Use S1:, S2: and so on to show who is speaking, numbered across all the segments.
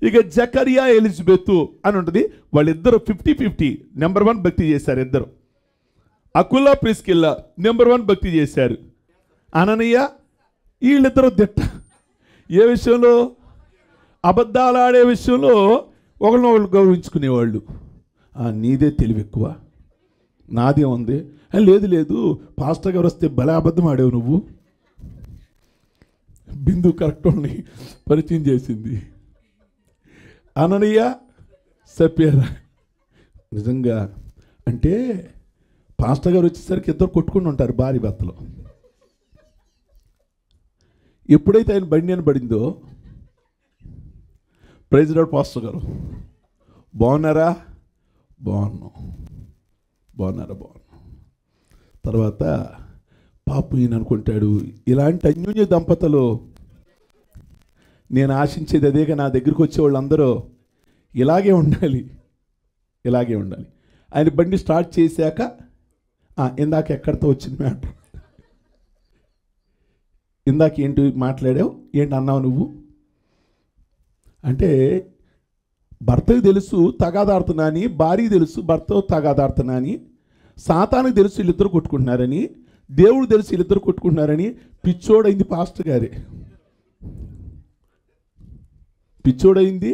S1: ఇక జకరియా ఎలిజబెత్ అని ఉంటుంది. వాళ్ళిద్దరు 50-50 నెంబర్ 1 భక్తి చేశారు. ఇద్దరు అకులా ప్రిస్కిల్లా నెంబర్ 1 భక్తి చేశారు. అననీయ వీళ్ళిద్దరూ దిట్ట. ఏ విషయంలో? అబద్ధాలు ఆడే విషయంలో ఒకరినొకరు గౌరవించుకునేవాళ్ళు. నీదే తెలివి ఎక్కువ, నాదే ఉంది. లేదు లేదు, పాస్టర్ గారు వస్తే భలే అబద్ధం ఆడేవు నువ్వు. బిందు కరెక్ట్ని పరిచయం చేసింది. అననీయ సప్యరా నిజంగా అంటే పాస్టర్ గారు వచ్చేసరికి ఇద్దరు కొట్టుకుని ఉంటారు భార్య భర్తలు. ఎప్పుడైతే ఆయన బండి అని పడిందో, ప్రైజ్ లార్డ్ పాస్టర్ గారు బాగున్నారా? బాగున్నాం. తర్వాత పాపం ఈయన అనుకుంటాడు, ఇలాంటి అన్యోన్య దంపతులు నేను ఆశించేది అదేగా. నా దగ్గరికి వచ్చేవాళ్ళు అందరూ ఇలాగే ఉండాలి. ఆయన బండి స్టార్ట్ చేశాక ఇందాక ఎక్కడితో వచ్చింది మ్యాటర్, ఇందాక ఏంటి మాట్లాడావు, ఏంటి అన్నావు నువ్వు అంటే, భర్తకు తెలుసు తగాదాడుతున్నా అని, భార్య తెలుసు భర్త తగాదాడుతున్నా అని, సాతానికి తెలుసు వీళ్ళిద్దరు కొట్టుకుంటున్నారని, దేవుడు తెలుసు వీళ్ళిద్దరు కొట్టుకుంటున్నారని. పిచ్చోడైంది పాస్టర్ గారే, పిచ్చోడైంది.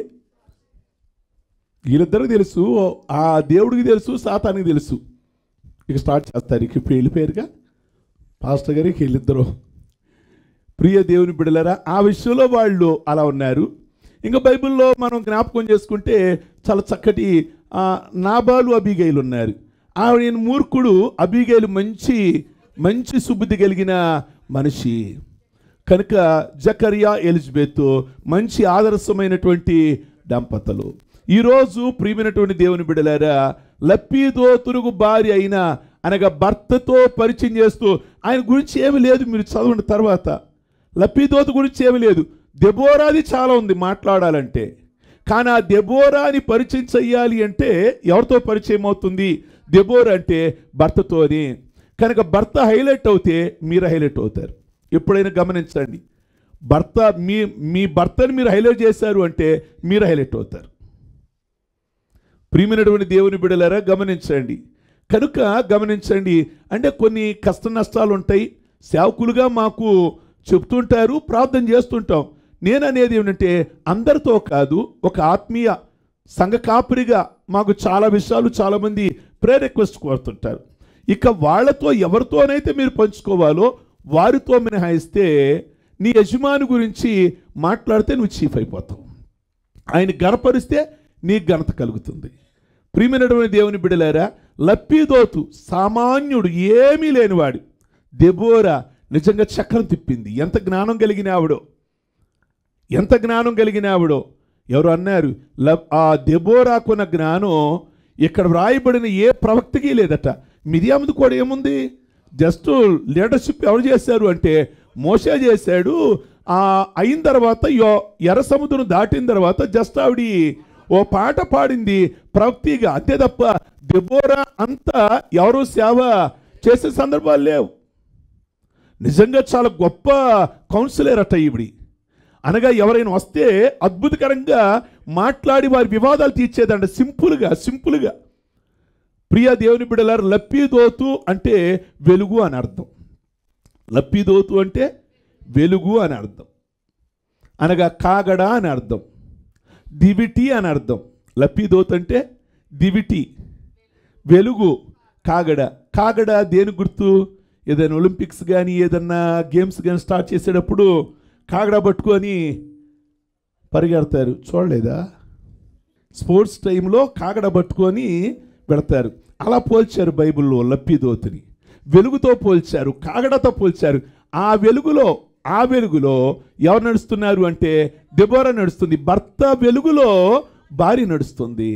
S1: వీళ్ళిద్దరికి తెలుసు, ఆ దేవుడికి తెలుసు, సాతానికి తెలుసు. ఇక స్టార్ట్ చేస్తారు. ఇక ఇప్పుడు వెళ్ళిపోయారుగా పాస్టర్ గారికి వీళ్ళిద్దరూ. ప్రియ దేవుని బిడ్డలారా, ఆ విషయంలో వాళ్ళు అలా ఉన్నారు. ఇంకా బైబిల్లో మనం జ్ఞాపకం చేసుకుంటే చాలా చక్కటి నాబాలు అబీగైలు ఉన్నారు. ఆవిడ మూర్ఖుడు, అబీగైలు మంచి సుబుద్ధి కలిగిన మనిషి కనుక జకరియా ఎలిజబెత్ మంచి ఆదర్శమైనటువంటి దంపతులు. ఈరోజు ప్రియమైనటువంటి దేవుని బిడ్డలారా, లప్పీదోతురుగు భార్య అయిన అనగా భర్తతో పరిచయం చేస్తూ, ఆయన గురించి ఏమీ లేదు, మీరు చదవండి తర్వాత. లప్పీదోతు గురించి ఏమీ లేదు. దెబోరాది చాలా ఉంది మాట్లాడాలంటే. కానీ ఆ దెబోరాని పరిచయం చెయ్యాలి అంటే ఎవరితో పరిచయం అవుతుంది? దెబోరా అంటే భర్తతోని. కనుక భర్త హైలైట్ అవుతే మీరు హైలైట్ అవుతారు. ఎప్పుడైనా గమనించండి, మీ భర్తని మీరు హైలైట్ చేశారు అంటే మీరు హైలైట్ అవుతారు. ప్రియమైనటువంటి దేవుని బిడ్డలారా గమనించండి. కనుక గమనించండి, అంటే కొన్ని కష్ట నష్టాలు ఉంటాయి. సేవకులుగా మాకు చెప్తుంటారు, ప్రార్థన చేస్తుంటాం. నేను అనేది ఏమిటంటే, అందరితో కాదు, ఒక ఆత్మీయ సంఘ కాపురిగా మాకు చాలా విషయాలు చాలామంది ప్రేయర్ రిక్వెస్ట్ కోరుతుంటారు. ఇక వాళ్ళతో ఎవరితోనైతే మీరు పంచుకోవాలో వారితో మినహాయిస్తే, నీ యజమాని గురించి మాట్లాడితే నువ్వు చీఫ్ అయిపోతావు. ఆయన గణపరిస్తే నీకు ఘనత కలుగుతుంది. ప్రియమైనటువంటి దేవుని బిడ్డలారా, లప్పీదోతు సామాన్యుడు, ఏమీ లేనివాడు. దెబోరా నిజంగా చక్రం తిప్పింది. ఎంత జ్ఞానం కలిగిన ఆవిడో. ఎవరు అన్నారు, ఆ దెబోరాకున్న జ్ఞానం ఇక్కడ వ్రాయబడిన ఏ ప్రవక్తకి లేదట. మిరియాముది కూడా ఏముంది, జస్ట్ లీడర్షిప్ ఎవరు చేశారు అంటే మోషే చేశాడు. అయిన తర్వాత ఎర్ర సముద్రం దాటిన తర్వాత జస్ట్ ఆవిడ ఓ పాట పాడింది ప్రవక్తిగా, అంతే తప్ప దెబోరా అంతా ఎవరు సేవ చేసే సందర్భాలు లేవు. నిజంగా చాలా గొప్ప కౌన్సిలర్ అట ఈవిడి. అనగా ఎవరైనా వస్తే అద్భుతకరంగా మాట్లాడి వారి వివాదాలు తీర్చేదంట, సింపుల్గా. ప్రియ దేవుని బిడ్డలారా, లప్పీదోతు అంటే వెలుగు అని అర్థం. లప్పీదోతు అంటే వెలుగు అని అర్థం, అనగా కాగడ అని అర్థం, దివిటి అని అర్థం. లప్పీదోతు అంటే దివిటి, వెలుగు, కాగడ దేని గుర్తు? ఏదైనా ఒలింపిక్స్ కానీ ఏదన్నా గేమ్స్ కానీ స్టార్ట్ చేసేటప్పుడు కాగడ పట్టుకొని పరిగెడతారు, చూడలేదా? స్పోర్ట్స్ టైంలో కాగడ పట్టుకొని పెడతారు. అలా పోల్చారు బైబిల్లో లప్పీదోతుని. వెలుగుతో పోల్చారు, కాగడతో పోల్చారు. ఆ వెలుగులో ఎవరు నడుస్తున్నారు అంటే దెబోరా నడుస్తుంది. భర్త వెలుగులో భార్య నడుస్తుంది.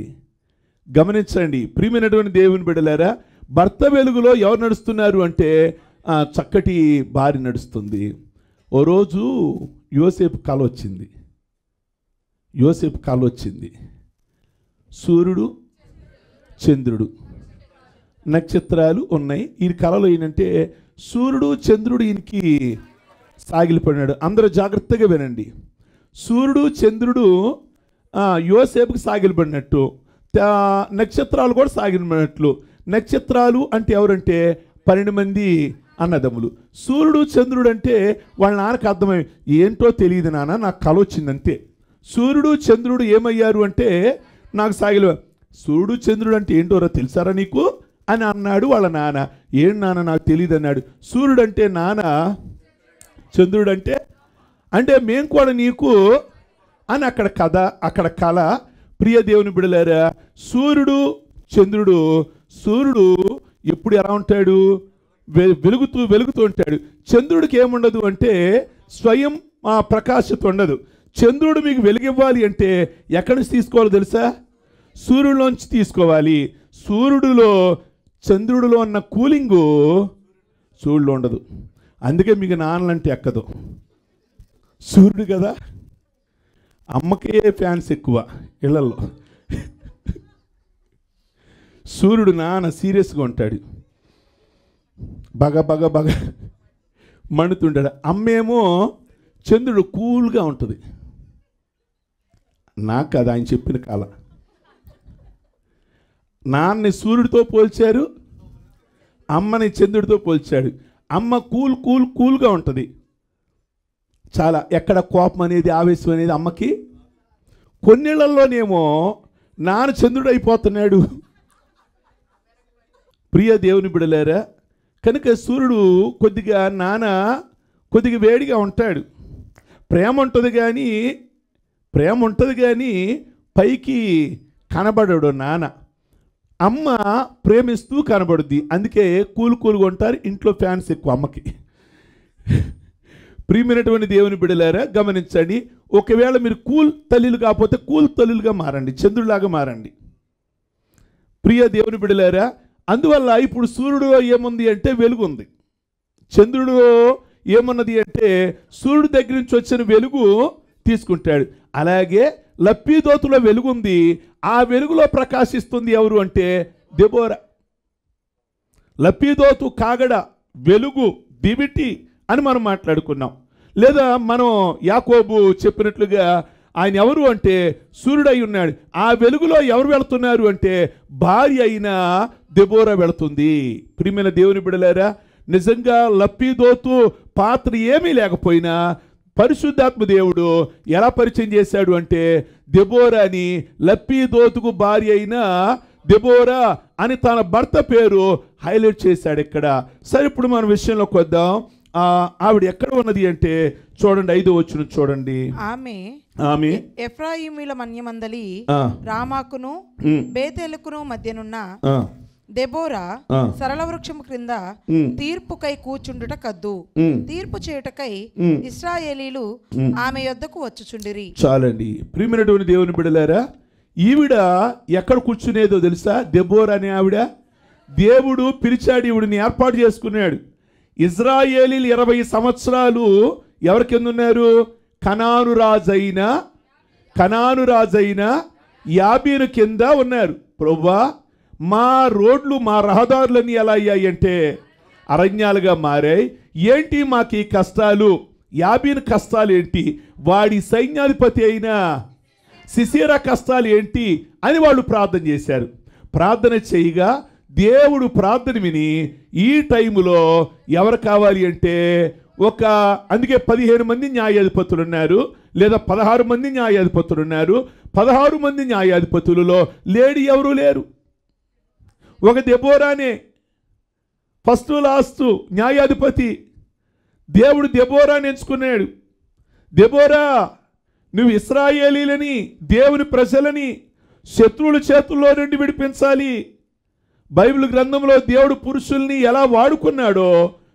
S1: గమనించండి ప్రియమైనటువంటి దేవుని బిడ్డలారా, భర్త వెలుగులో ఎవరు నడుస్తున్నారు అంటే చక్కటి భార్య నడుస్తుంది. ఓ రోజు యోసేపు కల వచ్చింది. సూర్యుడు, చంద్రుడు, నక్షత్రాలు ఉన్నాయి. ఈ కళలో ఏంటంటే సూర్యుడు, చంద్రుడు ఈయనకి సాగిలిపడినాడు. అందరూ జాగ్రత్తగా వినండి. సూర్యుడు, చంద్రుడు యోసేపుకి సాగిలబడినట్టు, నక్షత్రాలు కూడా సాగిలబడినట్లు. నక్షత్రాలు అంటే ఎవరంటే 12 మంది అన్నదమ్ములు. సూర్యుడు చంద్రుడు అంటే వాళ్ళ నాన్నకు అర్థమై, ఏంటో తెలియదు నాన్న, నాకు కల వచ్చిందంతే. సూర్యుడు చంద్రుడు ఏమయ్యారు అంటే నాకు సూర్యుడు చంద్రుడు అంటే ఏంటోరా తెలుసారా నీకు అని అన్నాడు వాళ్ళ నాన్న. ఏం నాన్న నాకు తెలియదు అన్నాడు. సూర్యుడు అంటే నాన్న, చంద్రుడు అంటే అంటే మేము కూడా నీకు అని అక్కడ కళ. ప్రియ దేవుని బిడలారా, సూర్యుడు చంద్రుడు, సూర్యుడు ఎప్పుడు ఎలా ఉంటాడు? వెలుగుతూ ఉంటాడు. చంద్రుడికి ఏముండదు అంటే స్వయం ప్రకాశత ఉండదు. చంద్రుడు మీకు వెలుగివ్వాలి అంటే ఎక్కడి నుంచి తీసుకోవాలో తెలుసా? సూర్యుడిలోంచి తీసుకోవాలి. చంద్రుడిలో ఉన్న కూలింగు సూర్యుడిలో ఉండదు. అందుకే మీకు నాన్నలంటే ఎక్కదు. సూర్యుడు కదా, అమ్మకే ఫ్యాన్స్ ఎక్కువ ఇళ్లలో. సూర్యుడు నాన్న సీరియస్గా ఉంటాడు, బగ మండుతుంటాడు. అమ్మేమో చంద్రుడు కూల్గా ఉంటుంది. నాకు కదా ఆయన చెప్పిన కాల. నాన్నని సూర్యుడితో పోల్చారు, అమ్మని చంద్రుడితో పోల్చాడు. అమ్మ కూల్గా ఉంటుంది చాలా. ఎక్కడ కోపం అనేది, ఆవేశం అనేది అమ్మకి. కొన్నిళ్లలోనేమో నాన్న చంద్రుడు అయిపోతున్నాడు. ప్రియ దేవుని బిడలారా, కనుక సూర్యుడు కొద్దిగా వేడిగా ఉంటాడు. ప్రేమ ఉంటుంది కానీ పైకి కనబడడు నాన్న. అమ్మ ప్రేమిస్తూ కనబడుద్ది. అందుకే కూల్గా ఉంటారు. ఇంట్లో ఫ్యాన్స్ ఎక్కువ అమ్మకి. ప్రియమైనటువంటి దేవుని బిడలారా, గమనించండి. ఒకవేళ మీరు కూల్ తల్లిలు కాకపోతే కూల్ తల్లులుగా మారండి, చంద్రులాగా మారండి. ప్రియ దేవుని బిడలారా, అందువల్ల ఇప్పుడు సూర్యుడులో ఏముంది అంటే వెలుగు ఉంది. చంద్రుడులో ఏమున్నది అంటే సూర్యుడి దగ్గర నుంచి వచ్చిన వెలుగు తీసుకుంటాడు. అలాగే లప్పీదోతులో వెలుగుంది. ఆ వెలుగులో ప్రకాశిస్తుంది ఎవరు అంటే దెబోరా. లప్పీదోతు కాగడ, వెలుగు, దివిటి అని మనం మాట్లాడుకున్నాం. లేదా మనం యాకోబు చెప్పినట్లుగా ఆయన ఎవరు అంటే సూర్యుడై ఉన్నాడు. ఆ వెలుగులో ఎవరు వెళుతున్నారు అంటే భార్య అయిన దెబోరా వెళుతుంది. ప్రియమైన దేవుని బిడలారా, నిజంగా లప్పీదోతు పాత్ర ఏమీ లేకపోయినా పరిశుద్ధాత్మ దేవుడు ఎలా పరిచయం చేశాడు అంటే దెబోరాని లప్పీదోతుకు భార్య అయిన దెబోరా అని తన భర్త పేరు హైలైట్ చేశాడు ఇక్కడ. సరే, ఇప్పుడు మన విషయంలోకి వద్దాం. ఆవిడ ఎక్కడ ఉన్నది అంటే చూడండి, 5వ వచనం చూడండి. ఆమె
S2: ఎఫ్రాయిముల మన్యమందలి రామాకును బేతేలుకును మధ్యనున్న దెబోరా సరళ వృక్షము క్రింద తీర్పుకై కూర్చుండుట కద్దు. తీర్పు చేయుటకై ఇశ్రాయేలీలు ఆమె యొద్దకు వచ్చుచుండిరి.
S1: చాలండి. ప్రియమైనటువంటి దేవుని బిడలారా, ఈవిడ ఎక్కడ కూర్చునేదో తెలుసా? దెబోరా అనే ఆవిడ దేవుడు పిలిచాడు, ఈవిడిని ఏర్పాటు చేసుకున్నాడు. ఇజ్రాయేలీలు 20 సంవత్సరాలు ఎవరి కింద ఉన్నారు? కనాను రాజైన యాబీను కింద ఉన్నారు. ప్రభువా, మా రోడ్లు, మా రహదారులన్నీ ఎలా అయ్యాయి అంటే అరణ్యాలుగా మారాయి. ఏంటి మాకు ఈ కష్టాలు? యాబీను కష్టాలు ఏంటి? వాడి సైన్యాధిపతి అయిన సిసెరా కష్టాలు ఏంటి అని వాళ్ళు ప్రార్థన చేశారు. ప్రార్థన చేయగా దేవుడు ప్రార్థన విని ఈ టైములో ఎవరు కావాలి అంటే అందుకే 15 మంది న్యాయాధిపతులు ఉన్నారు, లేదా 16 మంది న్యాయాధిపతులు ఉన్నారు. 16 మంది న్యాయాధిపతులలో లేడీ ఎవరు లేరు. ఒక దెబోరానే ఫస్ట్ లాస్ట్ న్యాయాధిపతి. దేవుడు దెబోరాని ఎంచుకున్నాడు. దెబోరా, నువ్వు ఇశ్రాయేలీలని, దేవుని ప్రజలని శత్రువుల చేతుల్లో నుండి విడిపించాలి. బైబిల్ గ్రంథంలో దేవుడు పురుషుల్ని ఎలా వాడుకున్నాడో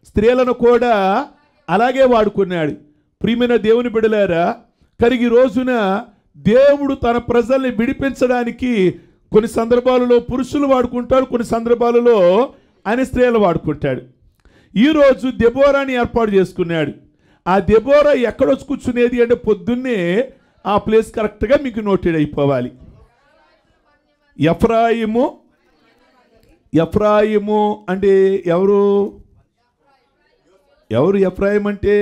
S1: స్త్రీలను కూడా అలాగే వాడుకున్నాడు. ప్రియమైన దేవుని బిడలారా, కరిగి రోజున దేవుడు తన ప్రజల్ని విడిపించడానికి కొన్ని సందర్భాలలో పురుషులు వాడుకుంటాడు, కొన్ని సందర్భాలలో ఆయన స్త్రీలు వాడుకుంటాడు. ఈరోజు దెబోరాని ఏర్పాటు చేసుకున్నాడు. ఆ దెబోరా ఎక్కడొచ్చి కూర్చునేది అంటే పొద్దున్నే ఆ ప్లేస్ కరెక్ట్గా మీకు నోటెడ్ అయిపోవాలి. ఎఫ్రాయిము అంటే ఎవరు? ఎఫ్రాయిం అంటే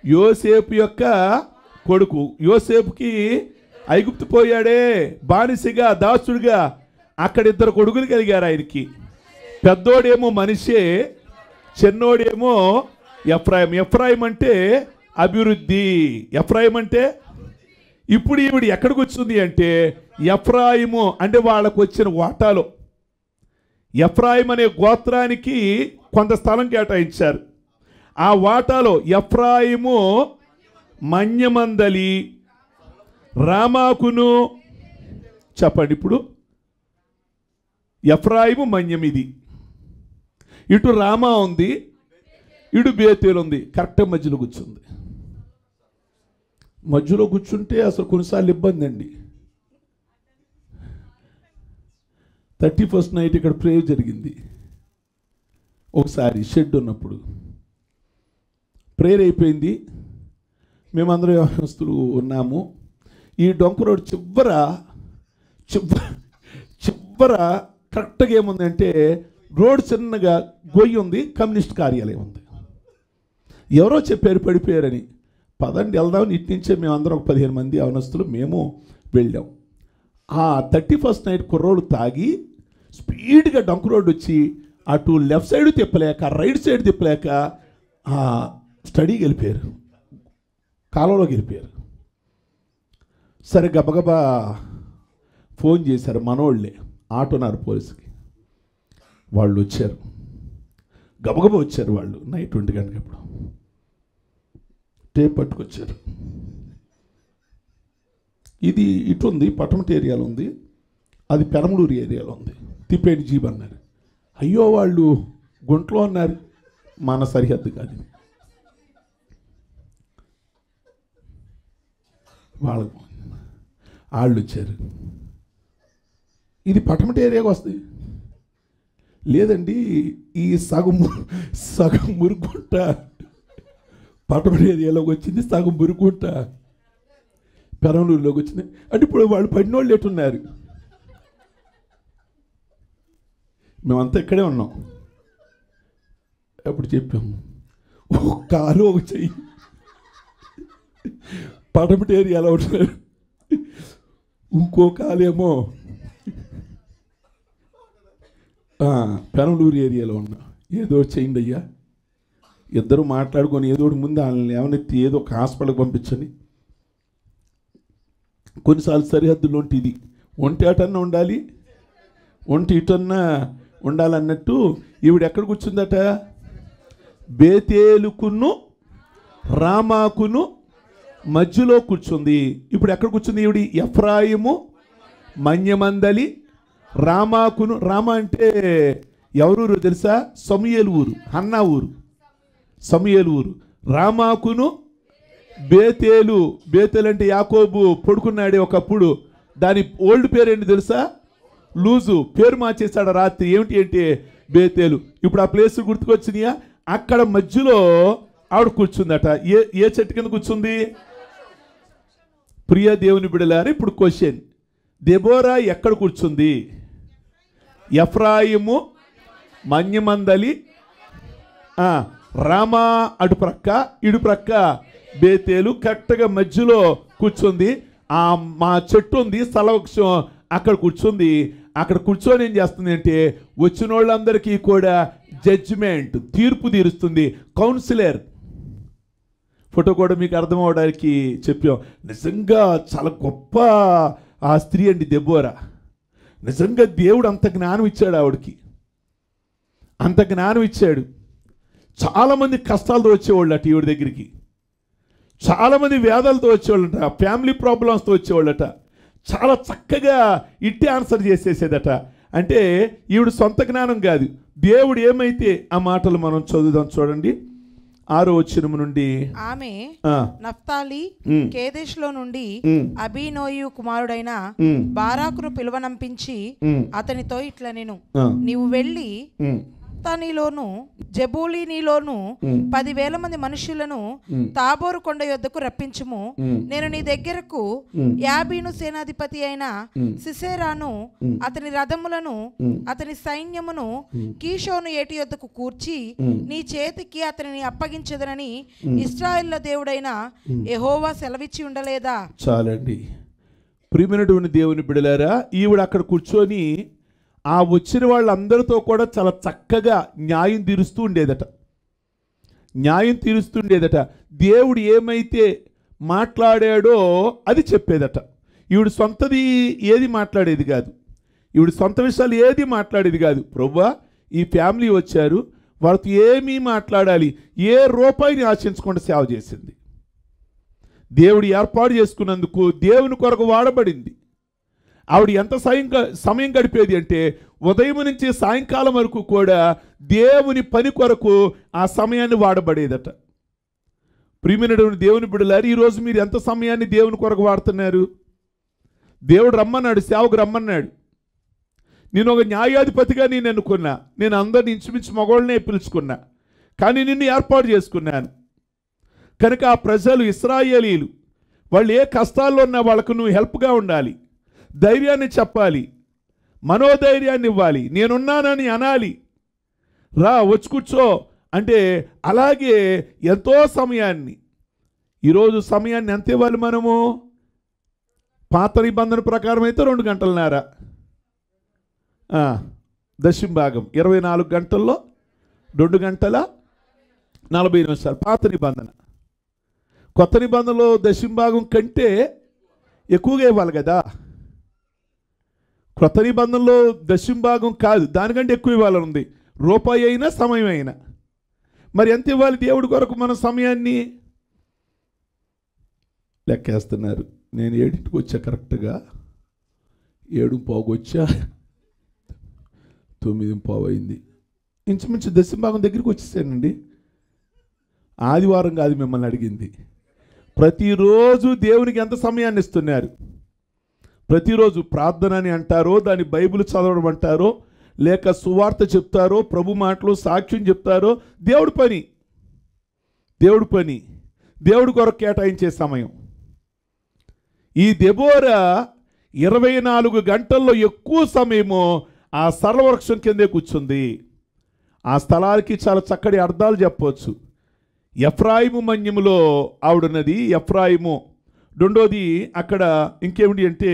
S1: యోసేపు యొక్క కొడుకు. యోసేపుకి ఐగుప్తు పోయాడే బానిసగా దాసుడిగా. అక్కడ 2 కొడుకులు కలిగారు ఆయనకి. పెద్దోడేమో మనిషే, చిన్నోడేమో ఎఫ్రాయిం. ఎఫ్రాయిం అంటే అభివృద్ధి. ఎఫ్రాయిం అంటే ఇప్పుడు ఈవిడ ఎక్కడికి వచ్చింది అంటే ఎఫ్రాయిము అంటే వాళ్ళకు వచ్చిన వాటాలో ఎఫ్రాయిం అనే గోత్రానికి కొంత స్థలం కేటాయించారు. ఆ వాటాలో ఎఫ్రాయిము మన్యమందలి, రామాకును. చెప్పండి ఇప్పుడు, ఎఫ్రాయిము మన్యం, ఇది ఇటు రామా ఉంది, ఇటు బేతేలు ఉంది. కరెక్ట్గా మధ్యలో కూర్చుంది. మధ్యలో కూర్చుంటే అసలు కొన్నిసార్లు ఇబ్బంది అండి. 31st నైట్ ఇక్కడ ప్రేయర్ జరిగింది. ఒకసారి షెడ్ ఉన్నప్పుడు ప్రేయర్ అయిపోయింది. మేమందరం యవనస్తులు ఉన్నాము. ఈ డొంక రోడ్ చివర కరెక్ట్గా ఏముందంటే రోడ్ చిన్నగా గొయ్యి ఉంది, కమ్యూనిస్ట్ కార్యాలయం ఉంది. ఎవరో చెప్పారు పడిపోయారని. పదండి వెళ్దామని ఇటు నుంచే మేమందరం 15 మంది యవనస్తులు మేము వెళ్ళాం. ఆ 31st నైట్ కుర్రోడు తాగి స్పీడ్గా డొంక రోడ్ వచ్చి అటు లెఫ్ట్ సైడ్ తిప్పలేక రైట్ సైడ్ తిప్పలేక స్టడీకి వెళ్ళిపోయారు, కాలంలోకి వెళ్ళిపోయారు. సరే గబగబా ఫోన్ చేశారు మనోళ్ళే, ఆటోనారు పోలీసుకి. వాళ్ళు వచ్చారు, గబగబా వచ్చారు వాళ్ళు. నైట్ 20 గంటలకు ఇప్పుడు టేప్ పట్టుకొచ్చారు. ఇది ఇటు ఉంది, పట్టమటి ఏరియాలో ఉంది, అది పెరమలూరు ఏరియాలో ఉంది. తిప్పేటి జీబ్ అన్నారు. అయ్యో వాళ్ళు గుంట్లో ఉన్నారు, మన సరిహద్దు కాదు. వాళ్ళు వచ్చారు. ఇది పట్టమటి ఏరియాకి వస్తుంది. లేదండి, ఈ సగం మురుగుంట పట్టమటి ఏరియాలోకి వచ్చింది, సగం మురుగుంట పెరమలూరులోకి వచ్చింది. అంటే ఇప్పుడు వాళ్ళు పడినోళ్ళు ఎట్టున్నారు? మేమంతా ఇక్కడే ఉన్నాం. అప్పుడు చెప్పాము, ఒక కాలు ఒక చెయ్యి పట్టమటి ఏరియాలో ఉంటున్నారు, ఇంకో కాలేమో పెరమలూరు ఏరియాలో ఉన్నా. ఏదో చేయండి అయ్యా, ఇద్దరు మాట్లాడుకొని ఏదో ముందు వాళ్ళని ఏమనెత్తి ఏదో ఒక హాస్పిటల్కి పంపించండి. కొన్నిసార్లు సరిహద్దులో ఉంటే ఇది ఒంటి అటన్నా ఉండాలి, ఒంటి ఇటన్నా ఉండాలన్నట్టు ఈవిడ ఎక్కడ కూర్చుందట? బేతేలుకును రామాకును మధ్యలో కూర్చుంది. ఇప్పుడు ఎక్కడ కూర్చుంది ఈవిడి? ఎఫ్రాయిము మన్యమందలి, రామాకును. రామ అంటే ఎవరూరు తెలుసా? సమూయేలు ఊరు, హన్నా ఊరు, సమూయేలు ఊరు. రామాకును బేతేలు. బేతేలు అంటే యాకోబు పడుకున్నాడే ఒకప్పుడు, దాని ఓల్డ్ పేరు ఏంటి తెలుసా? లూజు. పేరు మార్చేశాడు రాత్రి. ఏమిటి అంటే బేతేలు. ఇప్పుడు ఆ ప్లేస్ గుర్తుకొచ్చినాయా? అక్కడ మధ్యలో ఆవిడ కూర్చుందట. ఏ చెట్టు కింద కూర్చుంది? ప్రియ దేవుని బిడ్డలారా, ఇప్పుడు క్వశ్చన్, దెబోరా ఎక్కడ కూర్చుంది? ఎఫ్రాయిము మన్యమందలి, రామా అటు ప్రక్క, ఇటు ప్రక్క బేతేలు. కరెక్ట్గా మధ్యలో కూర్చుంది. మా చెట్టు ఉంది, స్థలవృక్షం, అక్కడ కూర్చుంది. అక్కడ కూర్చొని ఏం చేస్తుంది అంటే వచ్చిన వాళ్ళందరికీ కూడా జడ్జిమెంట్, తీర్పు తీరుస్తుంది. కౌన్సిలర్. ఫోటో కూడా మీకు అర్థం అవడానికి చెప్పాం. నిజంగా చాలా గొప్ప ఆ స్త్రీ అండి దెబోరా. నిజంగా దేవుడు అంత జ్ఞానం ఇచ్చాడు ఆవిడకి, అంత జ్ఞానం ఇచ్చాడు. చాలామంది కష్టాలతో వచ్చేవాళ్ళు అట ఈవిడ దగ్గరికి, చాలామంది వేదాలతో వచ్చేవాళ్ళట, ఫ్యామిలీ ప్రాబ్లమ్స్తో వచ్చేవాళ్ళట. చాలా చక్కగా ఇట్టే ఆన్సర్ చేసేసేదట. అంటే ఈవిడ సొంత జ్ఞానం కాదు, దేవుడు ఏమైతే ఆ మాటలు మనం చదువుదాం. చూడండి 6వ వచనం నుండి.
S2: ఆమె నఫ్తాలి కేదేష్లో నుండి అబీనోయు కుమారుడైన బారాకును పిలువనంపించి అతనితో ఇట్లా, నేను నీవు వెళ్ళి నీలోను జబూలీనిలోను 10,000 మంది మనుషులను తాబోరు కొండ యొద్దకు రప్పించుము. నేను నీ దగ్గరకు యాబీను సేనాధిపతి అయిన సిసెరాను అతని రథములను అతని సైన్యమును కీషోను ఏటి యొద్దకు కూర్చి నీ చేతికి అతనిని అప్పగించదనని ఇశ్రాయేలు దేవుడైన యెహోవా సెలవిచ్చి ఉండలేదా?
S1: చాలండి. ప్రియమైనటువంటి దేవుని బిడ్డలారా, ఈవిడ అక్కడ కూర్చొని ఆ వచ్చిన వాళ్ళందరితో కూడా చాలా చక్కగా న్యాయం తీరుస్తూ ఉండేదట. దేవుడు ఏమైతే మాట్లాడాడో అది చెప్పేదట. ఈవిడ సొంతది ఏది మాట్లాడేది కాదు, ఈవిడ సొంత విషయాలు ఏది మాట్లాడేది కాదు. ప్రభువా, ఈ ఫ్యామిలీ వచ్చారు, వాళ్ళతో ఏమీ మాట్లాడాలి, ఏ రూపాయిని ఆశించకుండా సేవ చేసింది. దేవుడు ఏర్పాటు చేసుకున్నందుకు దేవుని కొరకు వాడబడింది. ఆవిడ ఎంత సమయం గడిపేది అంటే ఉదయం నుంచి సాయంకాలం వరకు కూడా దేవుని పని కొరకు ఆ సమయాన్ని వాడబడేదట. ప్రియమైనటువంటి దేవుని బిడ్డలారు, ఈరోజు మీరు ఎంత సమయాన్ని దేవుని కొరకు వాడుతున్నారు? దేవుడు రమ్మన్నాడు, సేవకు రమ్మన్నాడు. నేను ఒక న్యాయాధిపతిగా నేను ఎన్నుకున్నా, నేను అందరిని ఇంచుమించు మగోళ్ళనే పిలుచుకున్నా, కానీ నిన్ను ఏర్పాటు చేసుకున్నాను. కనుక ఆ ప్రజలు ఇశ్రాయేలీలు వాళ్ళు ఏ కష్టాల్లో ఉన్నా వాళ్ళకు నువ్వు హెల్ప్గా ఉండాలి, ధైర్యాన్ని చెప్పాలి, మనోధైర్యాన్ని ఇవ్వాలి, నేనున్నానని అనాలి. రా వచ్చి కూర్చో అంటే అలాగే ఎంతో సమయాన్ని, ఈరోజు సమయాన్ని ఎంత ఇవ్వాలి మనము? పాత నిబంధన ప్రకారం అయితే 2 గంటలన్నర, దశమ భాగం 24 గంటల్లో 2 గంటల 40 నిమిషాలు పాత నిబంధన. కొత్త నిబంధనలో దశమ భాగం కంటే ఎక్కువగా ఇవ్వాలి కదా. కొత్త నిబంధనలో దశమ భాగం కాదు, దానికంటే ఎక్కువ ఇవ్వాలని ఉంది, రూపాయి అయినా సమయం అయినా. మరి ఎంత ఇవ్వాలి దేవుడి కొరకు మన సమయాన్ని? లెక్కేస్తున్నారు. నేను 7ంటికి వచ్చా, కరెక్ట్గా 7:15 వచ్చా, 9:15 అయింది. ఇంచుమించు దశమ భాగం దగ్గరికి వచ్చేసానండి. ఆదివారం కాదు మిమ్మల్ని అడిగింది, ప్రతిరోజు దేవునికి ఎంత సమయాన్ని ఇస్తున్నారు? ప్రతిరోజు ప్రార్థన అని అంటారో, దాని బైబిల్ చదవడం అంటారో, లేక సువార్త చెప్తారో, ప్రభు మాటలు సాక్ష్యం చెప్తారో, దేవుడి పని దేవుడి కొరకు కేటాయించే సమయం. ఈ దెబోరా 24 గంటల్లో ఎక్కువ సమయము ఆ సర్వవృక్షం కిందే కూర్చుంది. ఆ స్థలానికి చాలా చక్కటి అర్థాలు చెప్పవచ్చు. ఎఫ్రాయిము మన్యములో ఆవిడున్నది. ఎఫ్రాయిము రెండోది అక్కడ ఇంకేమిటి అంటే,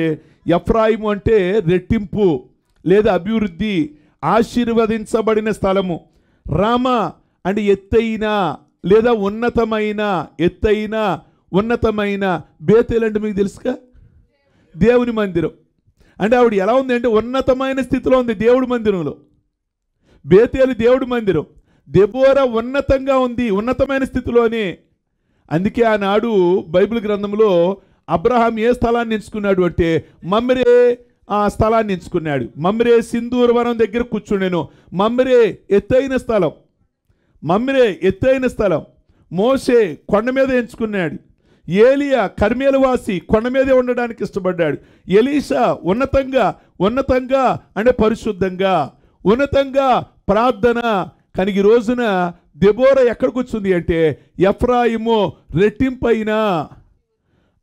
S1: ఎఫ్రాయిము అంటే రెట్టింపు లేదా అభివృద్ధి, ఆశీర్వదించబడిన స్థలము. రామ అంటే ఎత్తైన లేదా ఉన్నతమైన. బేతేలు అంటే మీకు తెలుసుగా, దేవుని మందిరం. అంటే ఆవిడ ఎలా ఉంది అంటే ఉన్నతమైన స్థితిలో ఉంది దేవుడి మందిరంలో. బేతేలు దేవుడి మందిరం, దెబోరా ఉన్నతంగా ఉంది, ఉన్నతమైన స్థితిలోనే. అందుకే ఆనాడు బైబిల్ గ్రంథంలో అబ్రహాం ఏ స్థలాన్ని ఎంచుకున్నాడు అంటే మమ్రే ఆ స్థలాన్ని ఎంచుకున్నాడు. మమ్రే సింధూర వనం దగ్గర కూర్చున్నాను. మమ్రే ఎత్తైన స్థలం. మోషే కొండ మీద ఎంచుకున్నాడు. ఏలియా కర్మేలువాసి కొండ మీదే ఉండడానికి ఇష్టపడ్డాడు. ఎలీషా ఉన్నతంగా అంటే పరిశుద్ధంగా, ఉన్నతంగా ప్రార్థన. కానీ ఈ రోజున దెబోరా ఎక్కడికి వచ్చింది అంటే ఎఫ్రాయిము రెట్టింపైన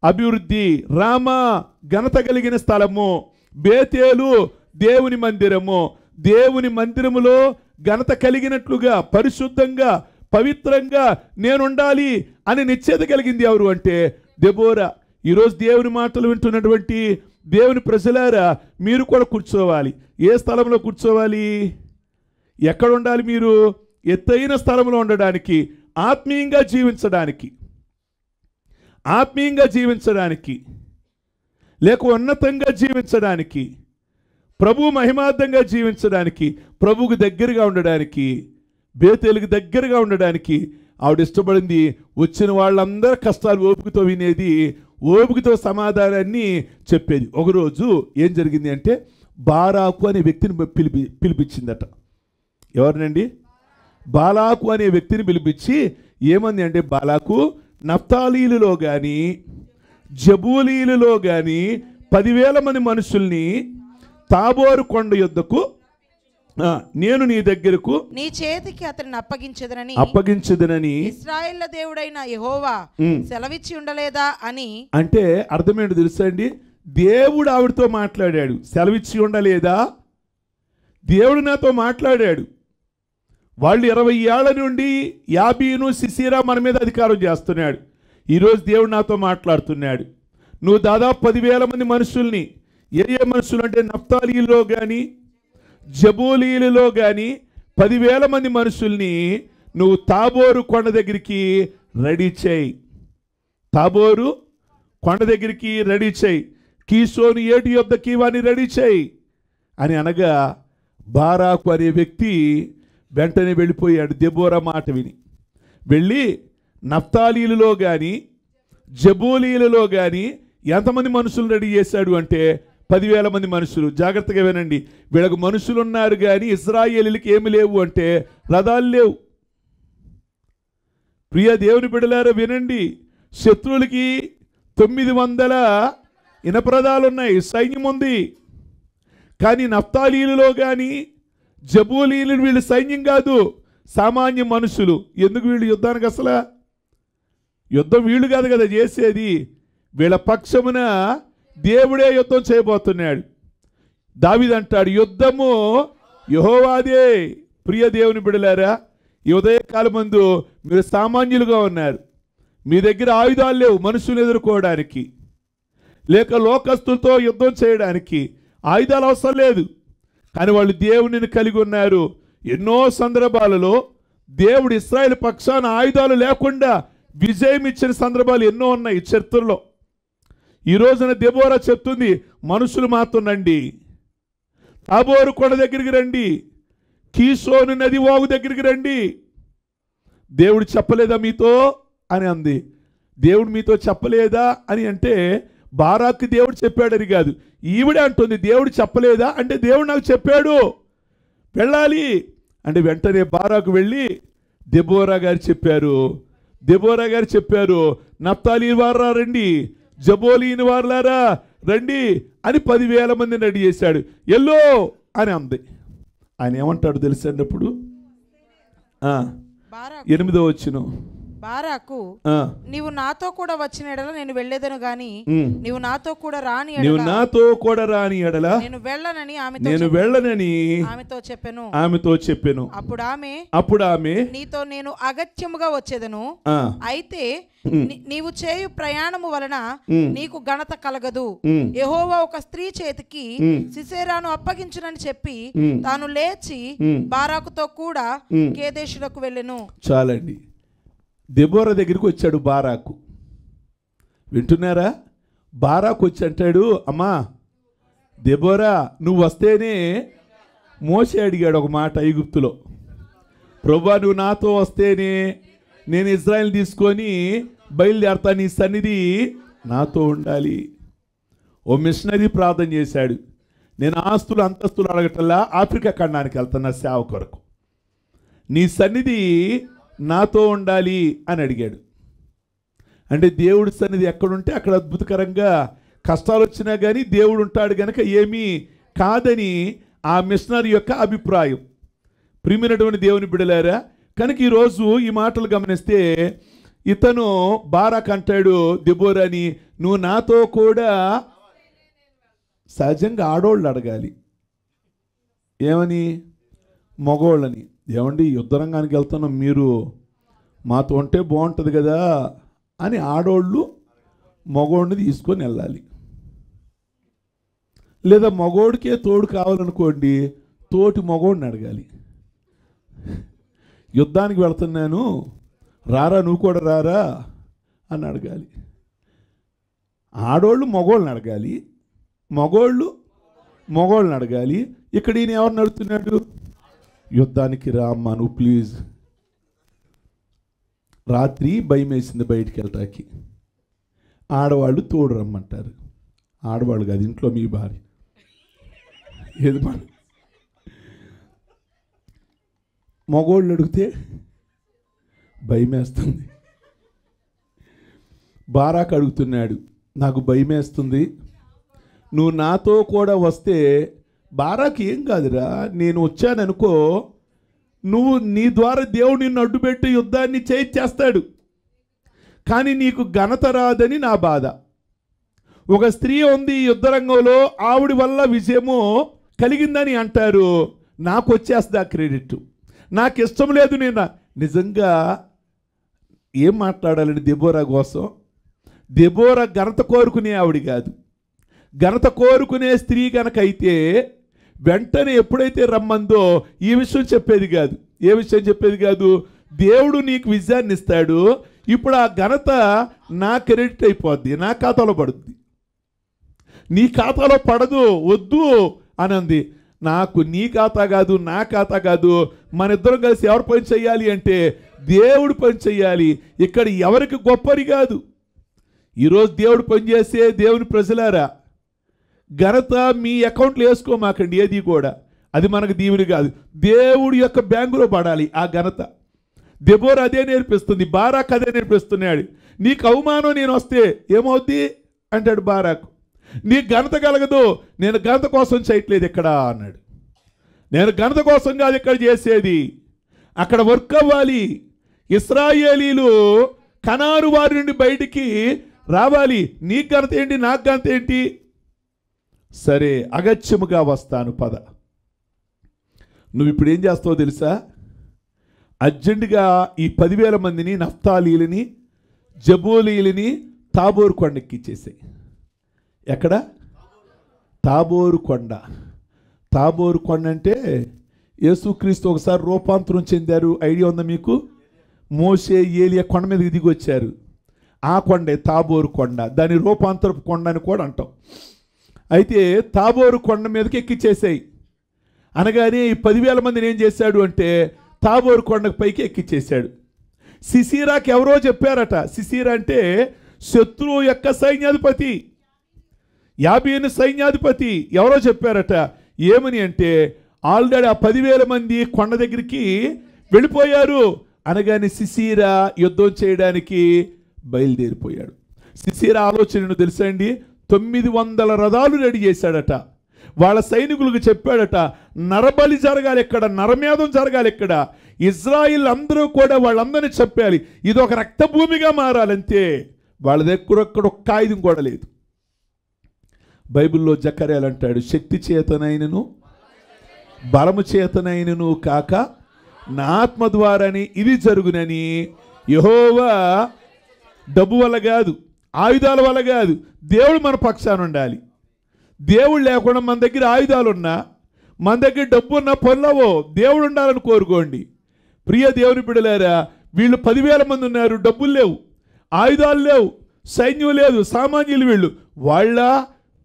S1: అభివృద్ధి, రామ ఘనత కలిగిన స్థలము, బేతేలు దేవుని మందిరము. దేవుని మందిరములో ఘనత కలిగినట్లుగా, పరిశుద్ధంగా, పవిత్రంగా నేనుండాలి అని నిశ్చయత కలిగింది ఎవరు అంటే దెబోరా. ఈరోజు దేవుని మాటలు వింటున్నటువంటి దేవుని ప్రజలారా, మీరు కూడా కూర్చోవాలి. ఏ స్థలంలో కూర్చోవాలి? ఎక్కడ ఉండాలి మీరు? ఎత్తైన స్థలంలో ఉండడానికి, ఆత్మీయంగా జీవించడానికి, లేక ఉన్నతంగా జీవించడానికి, ప్రభు మహిమార్థంగా జీవించడానికి, ప్రభువుకు దగ్గరగా ఉండడానికి, బేతేలుకి దగ్గరగా ఉండడానికి ఆవిడ ఇష్టపడింది. వచ్చిన వాళ్ళందరూ కష్టాలు ఓపికతో వినేది, ఓపికతో సమాధానాన్ని చెప్పేది. ఒకరోజు ఏం జరిగింది అంటే బారాకు అనే వ్యక్తిని పిలిపించిందట. ఎవరినండి? బాలాకు అనే వ్యక్తిని పిలిపించి ఏమంది అంటే, బాలాకు, నఫ్తాలీలలో కానీ జబూలీలలో కానీ 10,000 మంది మనుషుల్ని తాబోరు కొండ యొద్దకు నేను నీ దగ్గరకు
S2: నీ చేతికి అతన్ని
S1: అప్పగించదనని
S2: ఇశ్రాయేళ్ల దేవుడైన యెహోవా సెలవిచ్చి ఉండలేదా అని.
S1: అంటే అర్థమేంటో తెలుసా అండి? దేవుడు ఆవిడతో మాట్లాడాడు. సెలవిచ్చి ఉండలేదా? దేవుడు నాతో మాట్లాడాడు. వాళ్ళు 20 ఏళ్ల నుండి యాబీను సిసీరా మన మీద అధికారం చేస్తున్నాడు. ఈరోజు దేవుడు నాతో మాట్లాడుతున్నాడు. నువ్వు దాదాపు 10,000 మంది మనుషుల్ని, ఏ మనుషులు అంటే నఫ్తాలీలో కానీ జబూలీలలో కానీ 10,000 మంది మనుషుల్ని నువ్వు తాబోరు కొండ దగ్గరికి రెడీ చేయి. తాబోరు కొండ దగ్గరికి రెడీ చేయి, కీషోను ఏటి యొద్దకి వాడిని రెడీ చేయి అని అనగా బారాకు అనే వ్యక్తి వెంటనే వెళ్ళిపోయాడు. దెబోరా మాట విని వెళ్ళి నఫ్తాలీలలో కానీ జబూలీలలో కానీ ఎంతమంది మనుషులు రెడీ చేశాడు అంటే 10,000 మంది మనుషులు. జాగ్రత్తగా వినండి, వీళ్ళకు మనుషులు ఉన్నారు కానీ ఇశ్రాయేలీలకి ఏమి లేవు అంటే రథాలు లేవు. ప్రియ దేవుని బిడ్డలారా వినండి, శత్రువులకి 900 ఇనపరథాలు ఉన్నాయి, సైన్యం ఉంది. కానీ నఫ్తాలీలలో కానీ జబూలీలు వీళ్ళు సైన్యం కాదు, సామాన్య మనుషులు. ఎందుకు వీళ్ళు యుద్ధానికి? అసలు యుద్ధం వీళ్ళు కాదు కదా చేసేది, వీళ్ళ పక్షమున దేవుడే యుద్ధం చేయబోతున్నాడు. దావీదు అంటాడు, యుద్ధము యెహోవాదే. ప్రియ దేవుని బిడ్డలారా, ఈ ఉదయకాలం ముందు మీరు సామాన్యులుగా ఉన్నారు. మీ దగ్గర ఆయుధాలు లేవు మనుషులు ఎదుర్కోవడానికి, లేక లోకస్తులతో యుద్ధం చేయడానికి ఆయుధాలు అవసరం లేదు. కానీ వాళ్ళు దేవునిని కలిగి ఉన్నారు. ఎన్నో సందర్భాలలో దేవుడు ఇశ్రాయేలు పక్షాన ఆయుధాలు లేకుండా విజయం ఇచ్చిన సందర్భాలు ఎన్నో ఉన్నాయి చరిత్రలో. ఈ రోజున దెబోరా చెప్తుంది, మనుషులు మాత్రం రండి, తాబోరు కొండ దగ్గరికి రండి, కీషోను నది వాగు దగ్గరికి రండి. దేవుడు చెప్పలేదా మీతో అని అంది. దేవుడు మీతో చెప్పలేదా అని అంటే బారాకు దేవుడు చెప్పాడని కాదు, ఈవిడే అంటుంది దేవుడు చెప్పలేదా అంటే దేవుడు నాకు చెప్పాడు వెళ్ళాలి అంటే వెంటనే బారాకు వెళ్ళి దెబోరా గారు చెప్పారు, నఫ్తాలీ వారా రండి, జబూలీని వారులారా రండి అని 10,000 మందిని రెడీ చేశాడు. ఎల్లో అని అంది. ఆయన ఏమంటాడు తెలుసండి అప్పుడు? 8వ వచనం,
S2: బారాకు నీవు నాతో కూడా వచ్చిన ఎడల నేను వెళ్ళేదను గాని నీవు నాతో కూడా రాని ఎడల నేను వెళ్ళనని ఆమెతో చెప్పెను. అప్పుడు ఆమె నీతో నేను అగత్యముగా వచ్చేదను, అయితే నీవు చేయు ప్రయాణము వలన నీకు ఘనత కలగదు. యెహోవా ఒక స్త్రీ చేతికి సిసెరాను అప్పగించునని చెప్పి తాను లేచి బారాకుతో కూడా కేదేశులకు వెళ్ళెను.
S1: చాలండి, దెబోరా దగ్గరికి వచ్చాడు బారాకు. వింటున్నారా? బారాకు వచ్చి అంటాడు, అమ్మా దెబోరా నువ్వు వస్తేనే. మోషే అడిగాడు ఒక మాట ఐగుప్తులో, ప్రభువా నువ్వు నాతో వస్తేనే నేను ఇజ్రాయెల్ తీసుకొని బయలుదేరతా, నీ సన్నిధి నాతో ఉండాలి. ఓ మిషనరీ ప్రార్థన చేశాడు, నేను ఆస్తులు అంతస్తులు అడగటల్లా ఆఫ్రికా ఖండానికి వెళ్తున్నా సేవ కొరకు, నీ సన్నిధి నాతో ఉండాలి అని అడిగాడు. అంటే దేవుడి సన్నిధి ఎక్కడుంటే అక్కడ అద్భుతకరంగా కష్టాలు వచ్చినా కానీ దేవుడు ఉంటాడు కనుక ఏమీ కాదని ఆ మిషనరీ యొక్క అభిప్రాయం. ప్రియమైనటువంటి దేవుని బిడ్డలారా, కనుక ఈరోజు ఈ మాటలు గమనిస్తే ఇతను బారాకు అంటాడు దెబోరాని, నువ్వు నాతో కూడా. సహజంగా ఆడోళ్ళు అడగాలి ఏమని? మగోళ్ళని, ఏమండి యుద్ధరంగానికి వెళ్తున్నాం, మీరు మాతో ఉంటే బాగుంటుంది కదా అని ఆడోళ్ళు మగోడిని తీసుకొని వెళ్ళాలి. లేదా మగోడికే తోడు కావాలనుకోండి, తోటి మగోడిని అడగాలి. యుద్ధానికి వెళ్తున్నాను రారా, నువ్వు కూడా రారా అని అడగాలి. ఆడోళ్ళు మగోళ్ళని అడగాలి, మగోళ్ళని అడగాలి. ఇక్కడ ఈయన ఎవరిని అడుగుతున్నాడు? యుద్ధానికి రా అమ్మా నువ్వు ప్లీజ్. రాత్రి భయం వేసింది బయటికి వెళ్ళటానికి, ఆడవాళ్ళు తోడు రమ్మంటారు. ఆడవాళ్ళు కాదు, ఇంట్లో మీ భార్య. ఏది మన మగోళ్ళు అడిగితే భయం వేస్తుంది. బారాకు అడుగుతున్నాడు, నాకు భయం వేస్తుంది, నువ్వు నాతో కూడా వస్తే. బారాకు ఏం కాదురా, నేను వచ్చాననుకో, నువ్వు నీ ద్వారా దేవుడు నిన్ను అడ్డుపెట్టి యుద్ధాన్ని చేస్తాడు, కానీ నీకు ఘనత రాదని నా బాధ. ఒక స్త్రీ ఉంది యుద్ధరంగంలో, ఆవిడ వల్ల విజయము కలిగిందని అంటారు, నాకు వచ్చేస్తుంది ఆ క్రెడిట్. నాకు ఇష్టం లేదు. నేను నిజంగా ఏం మాట్లాడాలండి దెబోరా కోసం? దెబోరా ఘనత కోరుకునే ఆవిడ కాదు. ఘనత కోరుకునే స్త్రీ కనుకైతే వెంటనే ఎప్పుడైతే రమ్మందో ఈ విషయం చెప్పేది కాదు. ఏ విషయం చెప్పేది కాదు? దేవుడు నీకు విజయాన్ని ఇస్తాడు, ఇప్పుడు ఆ ఘనత నా క్రెడిట్ అయిపోద్ది, నా ఖాతాలో పడుద్ది, నీ ఖాతాలో పడదు, వద్దు అని అంది. నాకు నీ ఖాతా కాదు, నా ఖాతా కాదు, మన ఇద్దరం కలిసి ఎవరు పని చేయాలి అంటే దేవుడు పని చేయాలి. ఇక్కడ ఎవరికి గొప్పని కాదు. ఈరోజు దేవుడు పనిచేసే దేవుని ప్రజలారా, ఘనత మీ అకౌంట్లో వేసుకోమాకండి ఏది కూడా, అది మనకు దీవుని కాదు, దేవుడి యొక్క బ్యాంకులో పడాలి ఆ ఘనత. దెబోరా అదే నేర్పిస్తుంది, బారాక్ అదే నేర్పిస్తున్నాడు. నీకు అవమానం నేను వస్తే ఏమవుద్ది అంటాడు బారాకు. నీకు ఘనత కలగదు, నేను ఘనత కోసం చేయట్లేదు ఇక్కడ అన్నాడు. నేను ఘనత కోసం కాదు ఇక్కడ చేసేది, అక్కడ వర్క్ అవ్వాలి. ఇశ్రాయేలీలు కనాను వారి నుండి బయటికి రావాలి. నీకు ఘనత ఏంటి, నాకు ఘనత ఏంటి? సరే అగత్యముగా వస్తాను పద. నువ్వు ఇప్పుడు ఏం చేస్తావో తెలుసా? అర్జెంటుగా ఈ 10,000 మందిని, నఫ్తాలీలని, జబూలీలని తాబోరు కొండకి ఇచ్చేసాయి. ఎక్కడ? తాబోరు కొండ. తాబోరు కొండ అంటే యేసుక్రీస్తు ఒకసారి రూపాంతరం చెందారు, ఐడియా ఉందా మీకు? మోషే ఏలియా కొండ మీదకి దిగి వచ్చారు, ఆ కొండే తాబోరు కొండ. దాని రూపాంతరపు కొండ అని కూడా అంటాం. అయితే తాబోరు కొండ మీదకి ఎక్కిచ్చేసాయి. అనగానే ఈ 10,000 మందిని ఏం చేశాడు అంటే తాబోరు కొండకు పైకి ఎక్కిచ్చేశాడు. సిసీరాకి ఎవరో చెప్పారట. సిసీరా అంటే శత్రువు యొక్క సైన్యాధిపతి, యాబీను సైన్యాధిపతి. ఎవరో చెప్పారట. ఏమని అంటే ఆల్రెడీ ఆ 10,000 మంది కొండ దగ్గరికి వెళ్ళిపోయారు అనగానే సిసీరా యుద్ధం చేయడానికి బయలుదేరిపోయాడు. సిసీరా ఆలోచనను తెలుసా అండి? 900 రథాలు రెడీ చేశాడట. వాళ్ళ సైనికులకు చెప్పాడట, నరబలి జరగాలి ఇక్కడ, నరమేధం జరగాలి ఇక్కడ, ఇజ్రాయిల్ అందరూ కూడా వాళ్ళందరినీ చెప్పాలి, ఇది ఒక రక్తభూమిగా మారాలంతే. వాళ్ళ దగ్గర ఒక్క ఆయుధం కూడా లేదు. బైబిల్లో జకర్యాలు అంటాడు, శక్తి చేతనైనను బలము చేతనైనను కాక నా ఆత్మ ద్వారాని ఇది జరుగునని. యెహోవా డబ్బు వల్ల కాదు, ఆయుధాల వల్ల కాదు, దేవుడు మన పక్షాన ఉండాలి. దేవుడు లేకుండా మన దగ్గర ఆయుధాలు ఉన్నా, మన దగ్గర డబ్బు ఉన్నా పనులవో, దేవుడు ఉండాలని కోరుకోండి. ప్రియ దేవుని బిడ్డలారా, వీళ్ళు 10,000 మంది ఉన్నారు, డబ్బులు లేవు, ఆయుధాలు లేవు, సైన్యం లేదు, సామాన్యులు వీళ్ళు. వాళ్ళ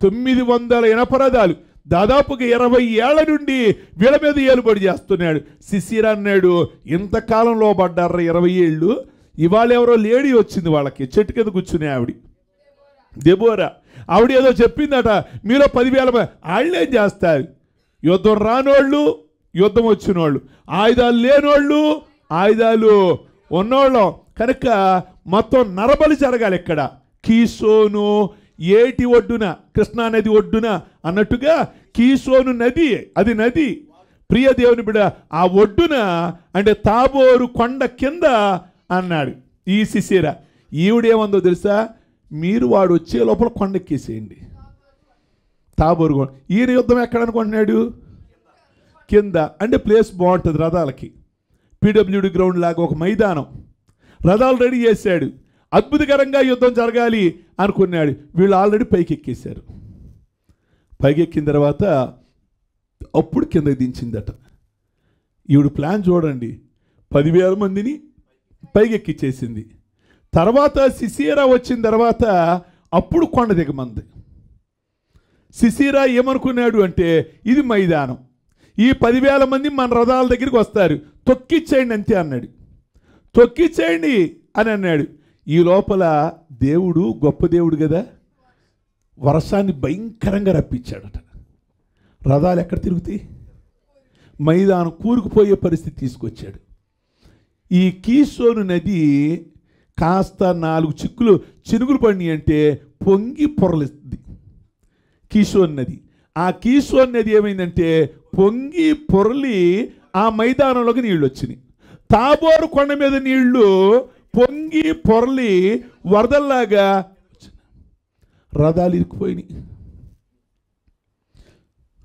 S1: 900 ఇనపరథాలు, దాదాపుగా 20 ఏళ్ల నుండి వీళ్ళ మీద ఏలుబడి చేస్తున్నాడు. సిసీరా అన్నాడు, ఇంతకాలంలో పడ్డారు 20 ఏళ్ళు, ఇవాళ ఎవరో లేడీ వచ్చింది వాళ్ళకి, చెట్టు కింద కూర్చునే ఆవిడ, దెబోరా. ఆవిడ ఏదో చెప్పిందట, మీలో 10,000 మంది. వాళ్ళు ఏం చేస్తారు? యుద్ధం రానోళ్ళు, యుద్ధం వచ్చినోళ్ళు, ఆయుధాలు లేనోళ్ళు, ఆయుధాలు ఉన్నోళ్ళం. కనుక మొత్తం నరబలి జరగాలి ఇక్కడ. కీసోను ఏటి ఒడ్డున, కృష్ణానది ఒడ్డున అన్నట్టుగా కీసోను నది, అది నది. ప్రియ దేవుని బిడ్డ, ఆ ఒడ్డున అంటే తాబోరు కొండ కింద అన్నాడు ఈ సిసీరా. ఈవిడేమందో తెలుసా? మీరు వాడు వచ్చే లోపల కొండెక్కేసేయండి. తాబోరు కొండ. ఈయన యుద్ధం ఎక్కడ అనుకుంటున్నాడు? కింద. అంటే ప్లేస్ బాగుంటుంది రథాలకి, పీడబ్ల్యూడి గ్రౌండ్ లాగా ఒక మైదానం, రథాలు రెడీ చేశాడు. అద్భుతకరంగా యుద్ధం జరగాలి అనుకున్నాడు. వీళ్ళు ఆల్రెడీ పైకి ఎక్కేశారు. పైకి ఎక్కిన తర్వాత అప్పుడు కిందకి దించిందట. ఈవిడ ప్లాన్ చూడండి, 10,000 మందిని పైకి ఎక్కిచ్చేసింది. తర్వాత సిసీరా వచ్చిన తర్వాత అప్పుడు కొండ దిగమంది. సిసీరా ఏమనుకున్నాడు అంటే ఇది మైదానం, ఈ 10,000 మంది మన రథాల దగ్గరికి వస్తారు, తొక్కిచ్చేయండి అంతే అన్నాడు. తొక్కిచ్చేయండి అని అన్నాడు. ఈ లోపల దేవుడు గొప్ప దేవుడు కదా, వర్షాన్ని భయంకరంగా రప్పించాడట. రథాలు ఎక్కడ తిరుగుతాయి? మైదానం కూరుకుపోయే పరిస్థితి తీసుకొచ్చాడు. ఈ కీసోను నది కాస్త 4 చినుకులు పడినాయి అంటే పొంగి పొరలిస్తుంది కీసోను నది. ఆ కీసోను నది ఏమైందంటే పొంగి పొరలి ఆ మైదానంలోకి నీళ్ళు వచ్చినాయి. తాబోరు కొండ మీద నీళ్లు పొంగి పొరలి వరదల్లాగా రథాలు ఇరుక్కుపోయినాయి,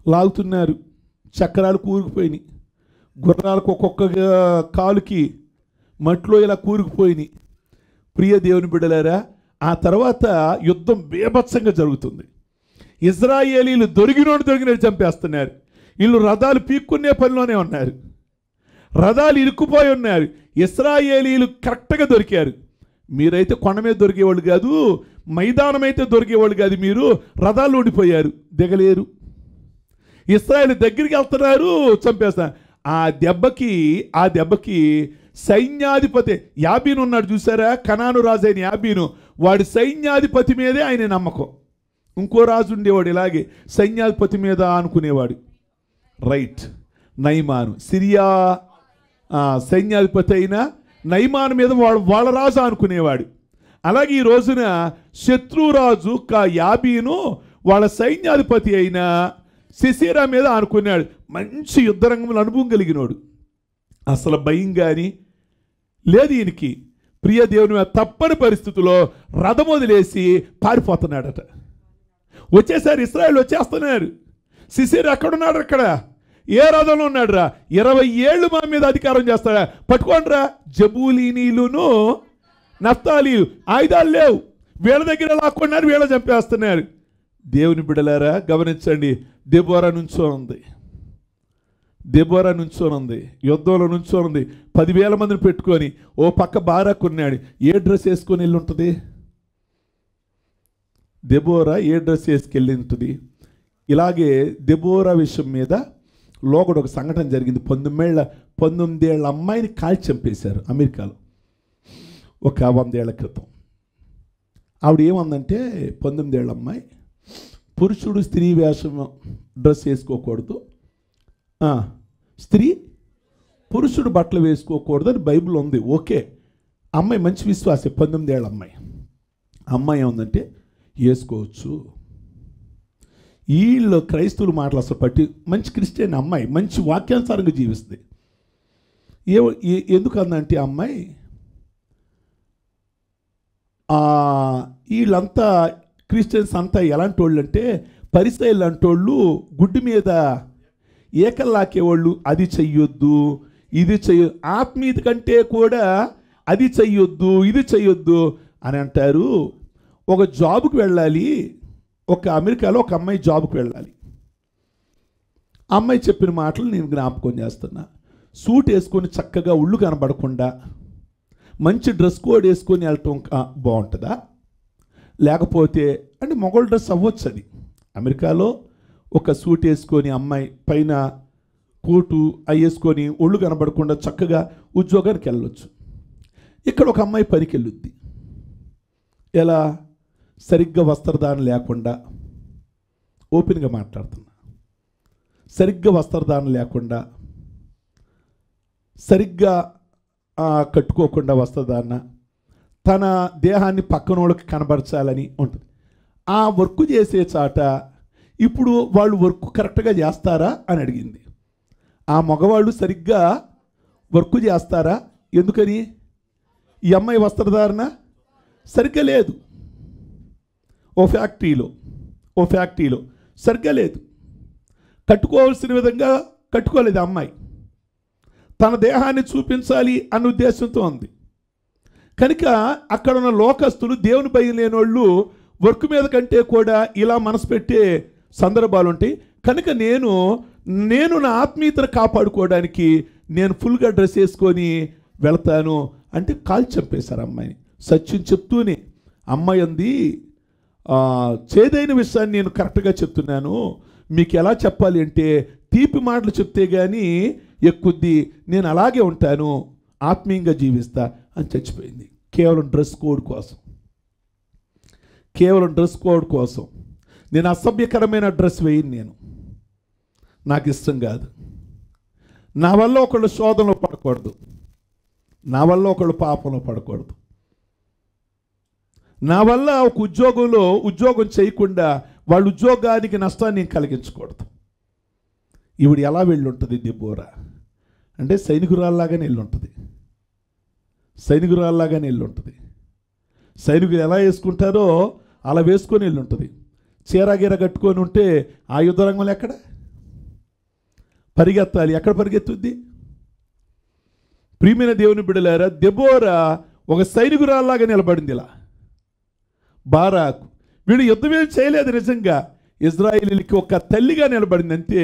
S1: లాగుతున్నారు, చక్రాలు కూరుకుపోయినాయి, గుర్రాలకు ఒక్కొక్క కాలుకి మట్లో ఇలా కూరుకుపోయినాయి. ప్రియ దేవుని బిడ్డలారా, ఆ తర్వాత యుద్ధం బీభత్సంగా జరుగుతుంది. ఇజ్రాయేలీలు దొరికినట్టు చంపేస్తున్నారు. వీళ్ళు రథాలు పీక్కునే పనిలోనే ఉన్నారు, రథాలు ఇరుక్కుపోయి ఉన్నారు. ఇశ్రాయేలీలు కరెక్ట్గా దొరికారు. మీరైతే కొండ మీద దొరికేవాళ్ళు కాదు, మైదానం అయితే దొరికేవాళ్ళు కాదు, మీరు రథాలు ఊడిపోయారు, దిగలేరు. ఇశ్రాయేలు దగ్గరికి వెళ్తున్నారు, చంపేస్తారు. ఆ దెబ్బకి సైన్యాధిపతి యాబీను ఉన్నాడు చూసారా, కనాను రాజు అయిన యాబీను, వాడి సైన్యాధిపతి మీదే ఆయన నమ్మకం. ఇంకో రాజు ఉండేవాడు ఇలాగే సైన్యాధిపతి మీద అనుకునేవాడు, రైట్, నయమాను. సిరియా సైన్యాధిపతి అయిన నయమాను మీద వాళ్ళ రాజు అనుకునేవాడు. అలాగే ఈ రోజున శత్రురాజు యాబీను వాళ్ళ సైన్యాధిపతి అయిన సిసిరా మీద అనుకున్నాడు. మంచి యుద్ధరంగంలో అనుభవం కలిగినోడు, అసలు భయం కానీ లేదు ఈయనకి. ప్రియ దేవుని మీద తప్పని పరిస్థితుల్లో రథం వదిలేసి పారిపోతున్నాడట. వచ్చేసారి ఇశ్రాయేలు వచ్చేస్తున్నారు. సిసిరా ఎక్కడున్నాడు? అక్కడ ఏ రథంలో ఉన్నాడు రా? 20 ఏళ్ళు మా మీద అధికారం చేస్తాడా? పట్టుకోండి రా. జబూలీనీలును నఫ్తాలీలు ఆయుధాలు లేవు, వీళ్ళ దగ్గర లాక్కున్నారు, వీళ్ళ చంపేస్తున్నారు. దేవుని బిడ్డలారా గమనించండి, దెబోరా నుంచోనుంది, యుద్ధంలో నుంచోనుంది. 10,000 మందిని పెట్టుకొని ఓ పక్క బారాకు ఉన్నాడు. ఏ డ్రెస్ వేసుకొని వెళ్ళి ఉంటుంది దెబోరా? ఏ డ్రెస్ వేసుకెళ్ళి ఉంటుంది? ఇలాగే దెబోరా విషయం మీద లోగడ ఒక సంఘటన జరిగింది. 19 ఏళ్ల అమ్మాయిని కాల్చి చంపేశారు అమెరికాలో ఒక 100 ఏళ్ల క్రితం. ఆవిడ ఏమందంటే, 19 ఏళ్ల అమ్మాయి, పురుషుడు స్త్రీ వేషం డ్రెస్ వేసుకోకూడదు, పురుషుడు బట్టలు వేసుకోకూడదు అని బైబిల్ ఉంది. ఓకే, అమ్మాయి మంచి విశ్వాసే, 19 ఏళ్ల అమ్మాయి ఏముందంటే వేసుకోవచ్చు. వీళ్ళు క్రైస్తవులు మాటలు అసలు పట్టి, మంచి క్రిస్టియన్ అమ్మాయి, మంచి వాక్యానుసారంగా జీవిస్తుంది. ఎందుకందంటే అమ్మాయి, వీళ్ళంతా క్రిస్టియన్స్ అంతా ఎలాంటి వాళ్ళు అంటే పరిసయ్యులు అంటోళ్ళు, గుడ్డి మీద ఏకల్లాకేవాళ్ళు. అది చెయ్యొద్దు, ఇది చెయ్యొద్దు, ఆత్మీయత కంటే కూడా అది చెయ్యొద్దు, ఇది చెయ్యొద్దు అని అంటారు. ఒక జాబుకి వెళ్ళాలి, ఒక అమెరికాలో ఒక అమ్మాయి జాబుకి వెళ్ళాలి. అమ్మాయి చెప్పిన మాటలు నేను జ్ఞాపకం చేస్తున్నా. సూట్ వేసుకొని చక్కగా ఒళ్ళు కనబడకుండా మంచి డ్రెస్ కోడ్ వేసుకొని వెళ్ళటం బాగుంటుందా? లేకపోతే అంటే మొగోళ్ళ డ్రెస్ అవ్వచ్చు. అది అమెరికాలో ఒక సూట్ వేసుకొని అమ్మాయి పైన కోటు అవి వేసుకొని ఒళ్ళు కనబడకుండా చక్కగా ఉద్యోగానికి వెళ్ళొచ్చు. ఇక్కడ ఒక అమ్మాయి పనికి వెళ్ళొద్ది. ఎలా? సరిగ్గా వస్త్రధారణ లేకుండా, ఓపెన్గా మాట్లాడుతున్నా, సరిగ్గా వస్త్రధారణ లేకుండా, సరిగ్గా కట్టుకోకుండా వస్త్రధారణ, తన దేహాన్ని పక్కన వాళ్ళకి కనబరచాలని ఉంటుంది. ఆ వర్క్ చేసే చాట ఇప్పుడు వాళ్ళు వర్క్ కరెక్ట్గా చేస్తారా అని అడిగింది. ఆ మగవాళ్ళు సరిగ్గా వర్క్ చేస్తారా? ఎందుకని? ఈ అమ్మాయి వస్త్రధారణ సరిగ్గా లేదు. ఓ ఫ్యాక్టరీలో సరిగ్గా లేదు, కట్టుకోవాల్సిన విధంగా కట్టుకోలేదు. అమ్మాయి తన దేహాన్ని చూపించాలి అన్న ఉద్దేశంతో ఉంది. కనుక అక్కడ ఉన్న లోకస్తులు, దేవుని భయం లేని వాళ్ళు వర్క్ మీద కంటే కూడా ఇలా మనసు పెట్టే సందర్భాలు ఉంటాయి. కనుక నేను నా ఆత్మీయతను కాపాడుకోవడానికి నేను ఫుల్గా డ్రెస్ వేసుకొని వెళ్తాను అంటే కాల్ చంపేశారు అమ్మాయిని. సత్యం చెప్తూనే అమ్మాయి అంది, చేదైన విషయాన్ని నేను కరెక్ట్గా చెప్తున్నాను, మీకు ఎలా చెప్పాలి అంటే తీపి మాటలు చెప్తే కానీ ఎక్కుద్ది, నేను అలాగే ఉంటాను, ఆత్మీయంగా జీవిస్తా అని చచ్చిపోయింది. కేవలం డ్రెస్ కోడ్ కోసం. నేను అసభ్యకరమైన డ్రెస్ వేయను, నాకు ఇష్టం కాదు. నా వల్ల ఒకళ్ళు శోధనలో పడకూడదు, నా వల్ల ఒకళ్ళు పాపంలో పడకూడదు, నా వల్ల ఒక ఉద్యోగం చేయకుండా వాళ్ళ ఉద్యోగానికి నష్టాన్ని నేను కలిగించకూడదు. ఈవిడ ఎలా వెళ్ళుంటుంది? దెబోరా అంటే సైనికురాల్లాగానే వెళ్ళుంటుంది. సైనికులు ఎలా వేసుకుంటారో అలా వేసుకొని వెళ్ళుంటుంది. చీరగీర కట్టుకొని ఉంటే ఆ యుద్ధరంగంలో ఎక్కడ పరిగెత్తాలి? ఎక్కడ పరిగెత్తుద్ది? ప్రియమైన దేవుని బిడ్డలారా, దెబోరా ఒక సైనికురాల్లాగా నిలబడింది. ఇలా బారాకు. వీడు యుద్ధం ఏం చేయలేదు నిజంగా, ఇజ్రాయేలీలకి ఒక తల్లిగా నిలబడింది అంతే.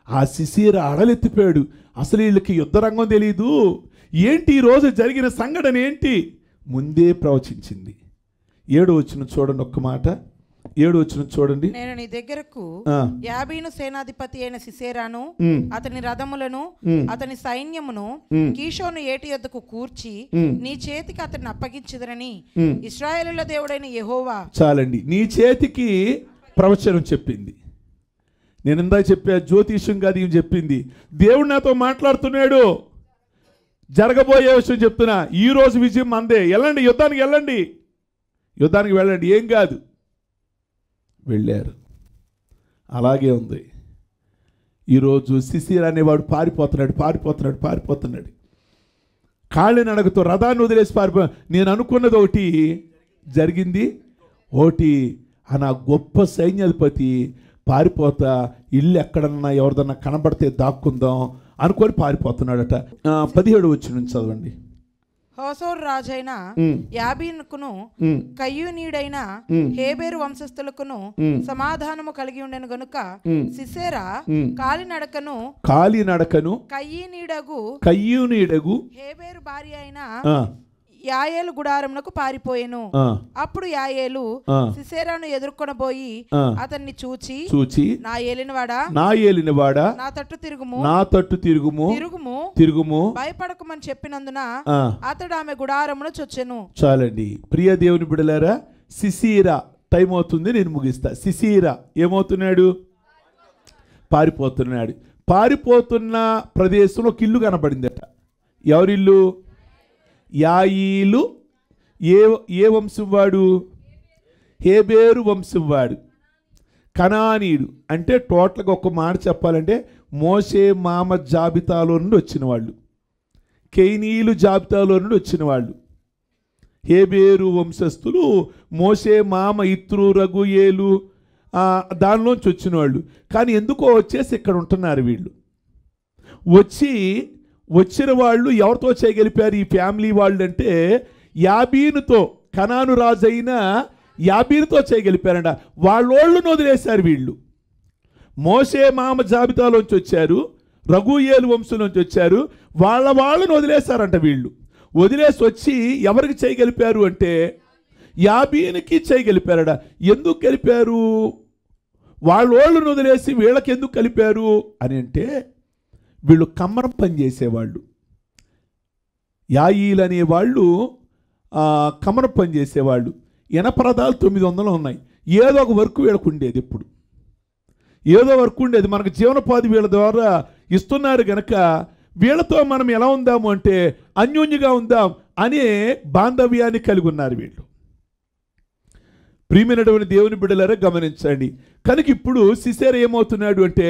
S1: ఆ సిసీరా అడలెత్తిపోయాడు, అసలు వీళ్ళకి యుద్ధ రంగం తెలీదు, ఏంటి ఈరోజు జరిగిన సంఘటన ఏంటి, ముందే ప్రవచించింది. 7వ వచనం చూడండి, ఒక్క మాట 7వ వచనం చూడండి.
S2: నేను నీ దగ్గరకు యాబీను సేనాధిపతి అయిన సిసేరాను అతని రథములను అతని సైన్యమును కీషోను ఏటి యొద్దకు కూర్చి నీ చేతికి అతన్ని అప్పగించదనని ఇశ్రాయేలుల దేవుడైన యెహోవా.
S1: చాలండి, నీ చేతికి ప్రవచనం చెప్పింది. నేను ఇందాక చెప్పా, జ్యోతిష్యం కాదు ఏం చెప్పింది, దేవుడు నాతో మాట్లాడుతున్నాడు, జరగబోయే విషయం చెప్తున్నా. ఈ రోజు విజయం అందే, వెళ్ళండి యుద్ధానికి, వెళ్ళండి యుద్ధానికి వెళ్ళండి, ఏం కాదు. వెళ్ళారు. అలాగే ఉంది ఈరోజు. సిసీరా అనేవాడు పారిపోతున్నాడు. కాళ్ళని నడకతో రథాన్ని వదిలేసి నేను అనుకున్నది ఒకటి జరిగింది, ఒకటి నా గొప్ప సైన్యాధిపతి పారిపోతా, ఇల్లు ఎక్కడన్నా ఎవరిదన్నా కనబడితే దాక్కుందాం అనుకొని పారిపోతున్నాడట. 17వ వచనం చదవండి.
S2: హోసోరు రాజైన యాబీనుకును కయ్యూనీయుడైన హేబేరు వంశస్థులకును సమాధానము కలిగి ఉండెను గనుక సిసేరా కాలినడకను కయ్యూనీయుడగు హేబేరు భార్య అయిన యాయేలు గుడారమునకు పారిపోయెను. అప్పుడు యాయేలు సిసేరాను ఎదుర్కొనబోయి అతన్ని చూచి నా ఏలినవాడా నా తట్టు తిరుగుము భయపడకమని చెప్పినందున అతడు ఆమె గుడారమును చొచ్చెను.
S1: చాలండి ప్రియ దేవుని బిడ్డలారా, సిసీరా టైం అవుతుంది, నేను ముగిస్తా. సిసీరా ఏమవుతున్నాడు? పారిపోతున్న ప్రదేశంలో ఒక ఇల్లు కనబడిందట. ఎవరిల్లు? యాయీలు ఏ వంశం వాడు? హేబేరు వంశం వాడు, కనానీయుడు. అంటే టోటల్గా ఒక మాట చెప్పాలంటే మోషే మామ జాబితాలో నుండి వచ్చిన వాళ్ళు, కేనీయులు జాబితాలో నుండి వచ్చిన వాళ్ళు. హేబేరు వంశస్థులు మోషే మామ ఇత్రు రగుయేలు దానిలోంచి వచ్చిన వాళ్ళు. కానీ ఎందుకో వచ్చేసి ఇక్కడ ఉంటున్నారు వీళ్ళు. వచ్చిన వాళ్ళు ఎవరితో చేయగలిపారు ఈ ఫ్యామిలీ వాళ్ళు అంటే యాబీనుతో, కనాను రాజైన యాబీనుతో చేయగలిపారంట. వాళ్ళోళ్ళను వదిలేశారు వీళ్ళు. మోషే మామ జాబితాలోంచి వచ్చారు, రఘుయేలు వంశంలోంచి వచ్చారు, వాళ్ళను వదిలేశారంట వీళ్ళు. వదిలేసి వచ్చి ఎవరికి చేయగలిపారు అంటే యాబీనుకి చేయగలిపారట. ఎందుకు కలిపారు? వాళ్ళోళ్ళను వదిలేసి వీళ్ళకి ఎందుకు కలిపారు అని అంటే వీళ్ళు కమ్మరం పని చేసేవాళ్ళు. యాయీలు అనేవాళ్ళు కమ్మరం పని చేసేవాళ్ళు. ఎనపరదాలు 900 ఉన్నాయి. ఏదో ఒక వర్క్ వీళ్ళకు ఉండేది, ఎప్పుడు ఏదో వర్క్ ఉండేది. మనకు జీవనోపాధి వీళ్ళ ద్వారా ఇస్తున్నారు గనక వీళ్ళతో మనం ఎలా ఉందాము అంటే అన్యోన్యంగా ఉందాం అనే బాంధవ్యాన్ని కలిగి ఉన్నారు వీళ్ళు. ప్రియమైనటువంటి దేవుని బిడ్డలారా గమనించండి. కనుక ఇప్పుడు సిసేరా ఏమవుతున్నాడు అంటే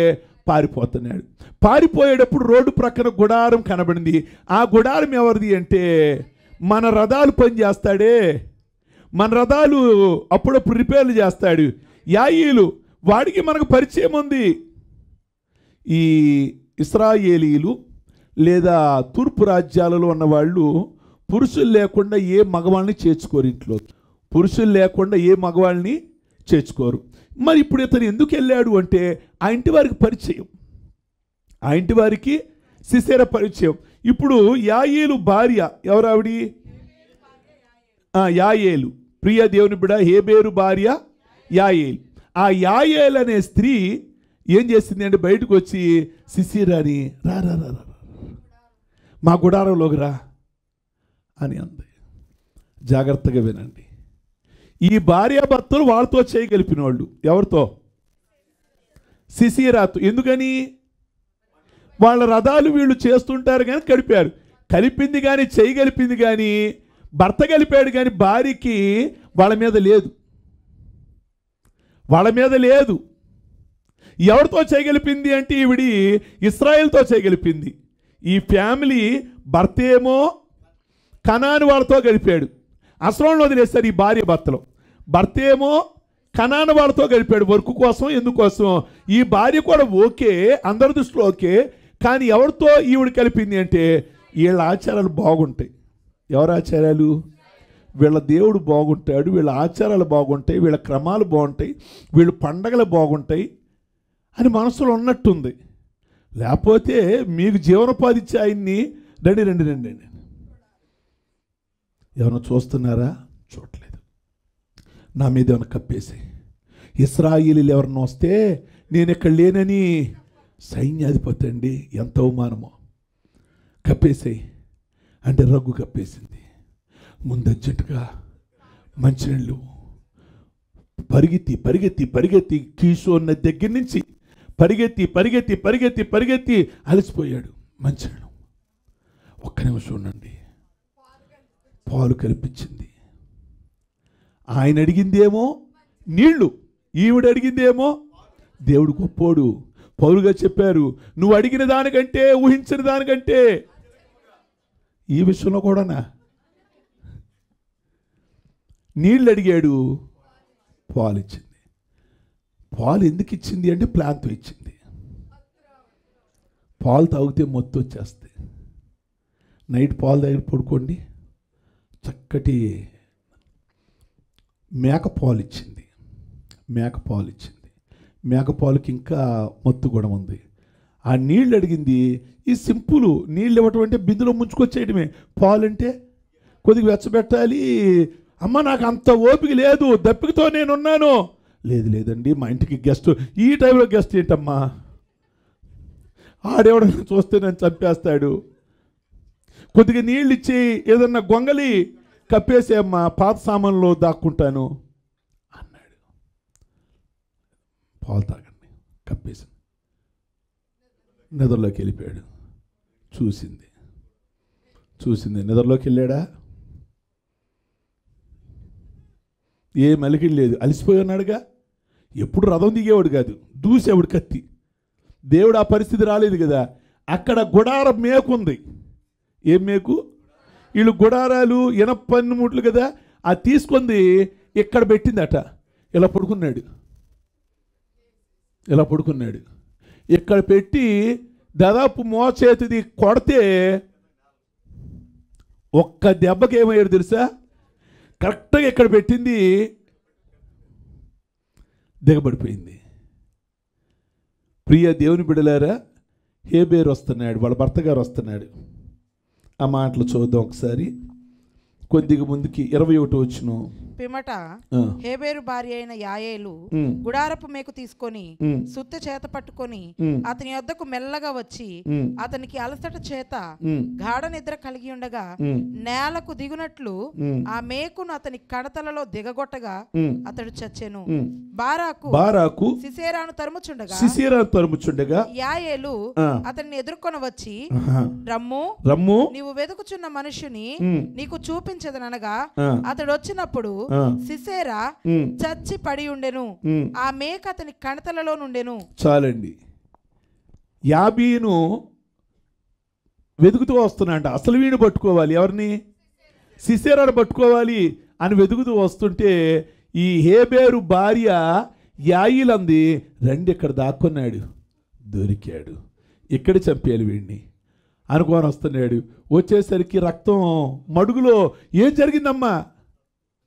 S1: పారిపోయేటప్పుడు రోడ్డు ప్రక్కన గుడారం కనబడింది. ఆ గుడారం ఎవరిది అంటే మన రథాలు పని చేస్తాడే, మన రథాలు అప్పుడప్పుడు రిపేర్లు చేస్తాడు యాయీలు, వాడికి మనకు పరిచయం ఉంది. ఈ ఇశ్రాయేలీలు లేదా తూర్పు రాజ్యాలలో ఉన్నవాళ్ళు పురుషులు లేకుండా ఏ మగవాళ్ళని చేర్చుకోరు, ఇంట్లో పురుషులు లేకుండా ఏ మగవాళ్ళని చేర్చుకోరు. మరి ఇప్పుడు ఇతను ఎందుకు వెళ్ళాడు అంటే ఆ ఇంటి వారికి పరిచయం, ఆ ఇంటి వారికి సిసేరా పరిచయం. ఇప్పుడు యాయేలు భార్య ఎవరు? ఆవిడి యాయేలు, ప్రియ దేవుని బిడ్డ, హేబేరు భార్య యాయేలు. ఆ యాయేలు అనే స్త్రీ ఏం చేసింది అంటే బయటకు వచ్చి సిసేరాని రా మా గుడారంలోకి రా అని అంది. జాగ్రత్తగా వినండి, ఈ భార్యాభర్తలు వాళ్ళతో చేయగలిపిన వాళ్ళు. ఎవరితో? సిసేరాతో. ఎందుకని? వాళ్ళ రథాలు వీళ్ళు చేస్తుంటారు కానీ కలిపింది కానీ చేయగలిపింది కానీ భర్త కలిపాడు కానీ భార్యకి వాళ్ళ మీద లేదు. ఎవరితో చేయగలిపింది అంటే ఈవిడి ఇశ్రాయేలుతో చేయగలిపింది. ఈ ఫ్యామిలీ భర్త ఏమో కనాను వాళ్ళతో గడిపాడు, అసలు వదిలేస్తారు ఈ భార్య భర్తలో. భర్త ఏమో కనాను వాళ్ళతో గడిపాడు వర్క్ కోసం, ఎందుకోసం. ఈ భార్య కూడా ఓకే, అందరి దృష్టిలో ఓకే, కానీ ఎవరితో ఈవిడ కలిపింది అంటే వీళ్ళ ఆచారాలు బాగుంటాయి. ఎవరి ఆచారాలు? వీళ్ళ దేవుడు బాగుంటాడు, వీళ్ళ ఆచారాలు బాగుంటాయి, వీళ్ళ క్రమాలు బాగుంటాయి, వీళ్ళ పండగలు బాగుంటాయి అని మనసులో ఉన్నట్టుంది. లేకపోతే మీకు జీవనోపాధి ఇచ్చి ఆయన్ని రండి రండి రండి రండి ఎవరైనా చూస్తున్నారా? చూడలేదు. నా మీద ఏమైనా కప్పేసి ఇశ్రాయేలీలు ఎవరన్నా వస్తే నేను ఇక్కడ లేనని సైన్యాధిపతి అండి, ఎంత అవమానమో. కప్పేసాయి అంటే రగ్గు కప్పేసింది. ముందు అర్జెంటుగా మంచినీళ్ళు పరిగెత్తి పరిగెత్తి పరిగెత్తి కీషోన్న దగ్గర నుంచి పరిగెత్తి పరిగెత్తి పరిగెత్తి పరిగెత్తి అలసిపోయాడు. మంచినీళ్ళు ఒక్క నిమిషం ఉండండి, పాలు కల్పించింది. ఆయన అడిగిందేమో నీళ్లు, ఈవిడ అడిగిందేమో దేవుడు గొప్పోడు. పౌలుగా చెప్పారు, నువ్వు అడిగిన దానికంటే ఊహించిన దానికంటే. ఈ విషయంలో కూడానా నీళ్ళు అడిగాడు, పాలు ఇచ్చింది. పాలు ఎందుకు ఇచ్చింది అంటే ప్లాన్తో ఇచ్చింది. పాలు తాగితే మొత్తం వచ్చేస్తాయి. నైట్ పాలు దగ్గర పడుకోండి, చక్కటి మేకపాలు ఇచ్చింది. మేకపాలు ఇచ్చింది. మేకపాలుకి ఇంకా మత్తు కూడా ఉంది. ఆ నీళ్ళు అడిగింది. ఈ సింపుల్ నీళ్ళు ఇవ్వటం అంటే బిందులో ముంచుకొచ్చేయడమే. పాలు అంటే కొద్దిగా వెచ్చబెట్టాలి. అమ్మ నాకు అంత ఓపిక లేదు, దప్పికతో నేనున్నాను. లేదు లేదండి, మా ఇంటికి గెస్ట్, ఈ టైంలో గెస్ట్ ఏంటమ్మా, ఆడేవడన్నా చూస్తే నన్ను చంపేస్తాడు. కొద్దిగా నీళ్ళు ఇచ్చి ఏదన్నా గొంగలి కప్పేసే అమ్మా, పాత సామాన్లో దాక్కుంటాను అన్నాడు. పాలు తాగండి కప్పేసింది. నిద్రలోకి వెళ్ళిపోయాడు. చూసింది నిద్రలోకి వెళ్ళాడా? ఏ మెలికి లేదు, అలసిపోయి ఉన్నాడుగా. ఎప్పుడు రథం దిగేవాడు కాదు, దూసేవాడు కత్తి. దేవుడు ఆ పరిస్థితి రాలేదు కదా. అక్కడ గుడార మేకుంది. ఏం మేకు? వీళ్ళు గుడారాలు ఇనప పన్నుముట్లు కదా, అది తీసుకుంది ఇక్కడ పెట్టిందట. ఇలా పడుకున్నాడు. ఇక్కడ పెట్టి దాదాపు మోచేతిది కొడితే ఒక్క దెబ్బకి ఏమయ్యాడు తెలుసా? కరెక్ట్గా ఇక్కడ పెట్టింది దిగబడిపోయింది. ప్రియ దేవుని బిడ్డలారా, హేబేరు వస్తున్నాడు, వాళ్ళ భర్త గారు వస్తున్నాడు. ఆ మాటలు చూద్దాం ఒకసారి. కొద్దిగా ముందుకి 21 వచ్చును.
S2: పిమ్మట హేబేరు భార్య అయిన యాయేలు గుడారపు మేకు తీసుకొని సుత్తె చేత పట్టుకొని అతని యొద్దకు మెల్లగా వచ్చి అతనికి అలసట చేత గాఢ నిద్ర కలిగి ఉండగా నేలకు దిగునట్లు ఆ మేకును అతని కడతలలో దిగగొట్టగా అతడు చచ్చెను. బారాకు సిసేరాను తరుముచుండగా యాయేలు అతన్ని ఎదుర్కొని వచ్చి, రమ్ము నీవు వెతుకుచున్న మనుషుని నీకు చూపించదనగా అతడు వచ్చినప్పుడు సిసేరా చచ్చి పడి ఉండెను. ఆ మేక అతని కణతలలో నుండెను.
S1: చాలండి. యాబీను వెతుకుతూ వస్తున్నాంట. అసలు వీణు పట్టుకోవాలి, ఎవరిని? సిసేరాను పట్టుకోవాలి అని వెతుకుతూ వస్తుంటే ఈ హేబేరు భార్య యాయిలంది, రండి ఇక్కడ దాక్కున్నాడు, దొరికాడు, ఇక్కడ చంపేయాలి వీడిని అనుకోని వస్తున్నాడు. వచ్చేసరికి రక్తం మడుగులో. ఏం జరిగిందమ్మా?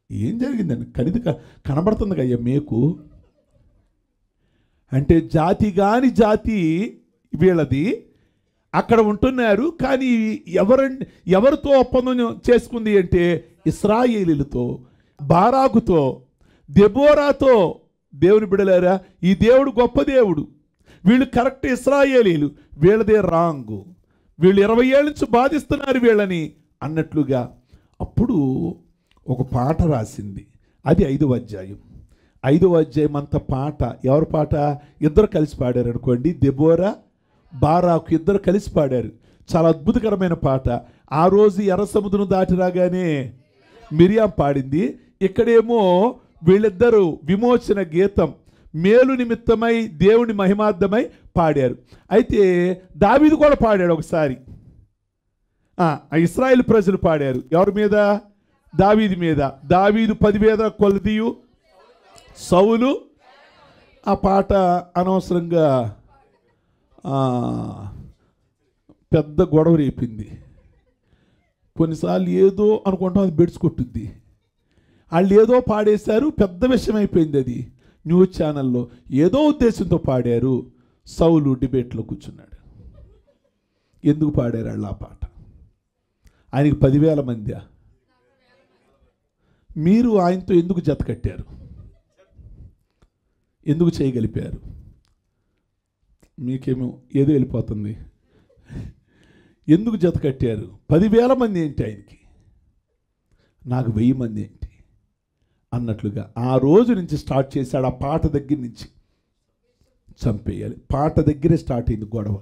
S1: ఏం జరిగిందని కనబడుతుంది కయ్యా మేకు అంటే. జాతి కాని జాతి వీళ్ళది. అక్కడ ఉంటున్నారు, కానీ ఎవరితో ఒప్పందం చేసుకుంది అంటే ఇశ్రాయేలీలతో, బారాకుతో, దెబోరాతో. దేవుని బిడలారా, ఈ దేవుడు గొప్ప దేవుడు. వీళ్ళు కరెక్ట్ ఇశ్రాయేలీలు, వీళ్ళదే రాంగు. వీళ్ళు 20 ఏళ్ళ నుంచి బాధిస్తున్నారు వీళ్ళని అన్నట్లుగా. అప్పుడు ఒక పాట రాసింది. అది 5వ అధ్యాయం. 5వ అధ్యాయం అంత పాట. ఎవరి పాట? ఇద్దరు కలిసి పాడారు అనుకోండి. దెబోరా, బారాకు ఇద్దరు కలిసి పాడారు. చాలా అద్భుతకరమైన పాట. ఆ రోజు ఎర్ర సముద్రం దాటి రాగానే మిరియాం పాడింది. ఇక్కడేమో వీళ్ళిద్దరూ విమోచన గీతం, మేలు నిమిత్తమై దేవుని మహిమార్థమై పాడారు. అయితే దావీదు కూడా పాడాడు ఒకసారి. ఇశ్రాయేలు ప్రజలు పాడారు. ఎవరి మీద? దావీదు మీద. దావీదు 10 వేల కొలదియు, సౌలు. ఆ పాట అనవసరంగా పెద్ద గొడవ రేపింది. కొన్నిసార్లు ఏదో అనుకుంటాం, అది బెడ్స్ కొట్టుద్ది. వాళ్ళు ఏదో పాడేశారు, పెద్ద విషయం అయిపోయింది. అది న్యూస్ ఛానల్లో ఏదో ఉద్దేశంతో పాడారు. సౌలు డిబేట్లో కూర్చున్నాడు. ఎందుకు పాడారు వాళ్ళు ఆ పాట? ఆయనకి 10,000 మంది. మీరు ఆయనతో ఎందుకు జత కట్టారు? ఎందుకు చేయగలిపారు? మీకేమో ఏదో వెళ్ళిపోతుంది. ఎందుకు జత కట్టారు? 10,000 మంది ఏంటి ఆయనకి, నాకు 1000 మంది ఏంటి అన్నట్లుగా ఆ రోజు నుంచి స్టార్ట్ చేశాడు. ఆ పాట దగ్గర నుంచి చంపేయాలి. పాట దగ్గరే స్టార్ట్ అయింది గొడవ.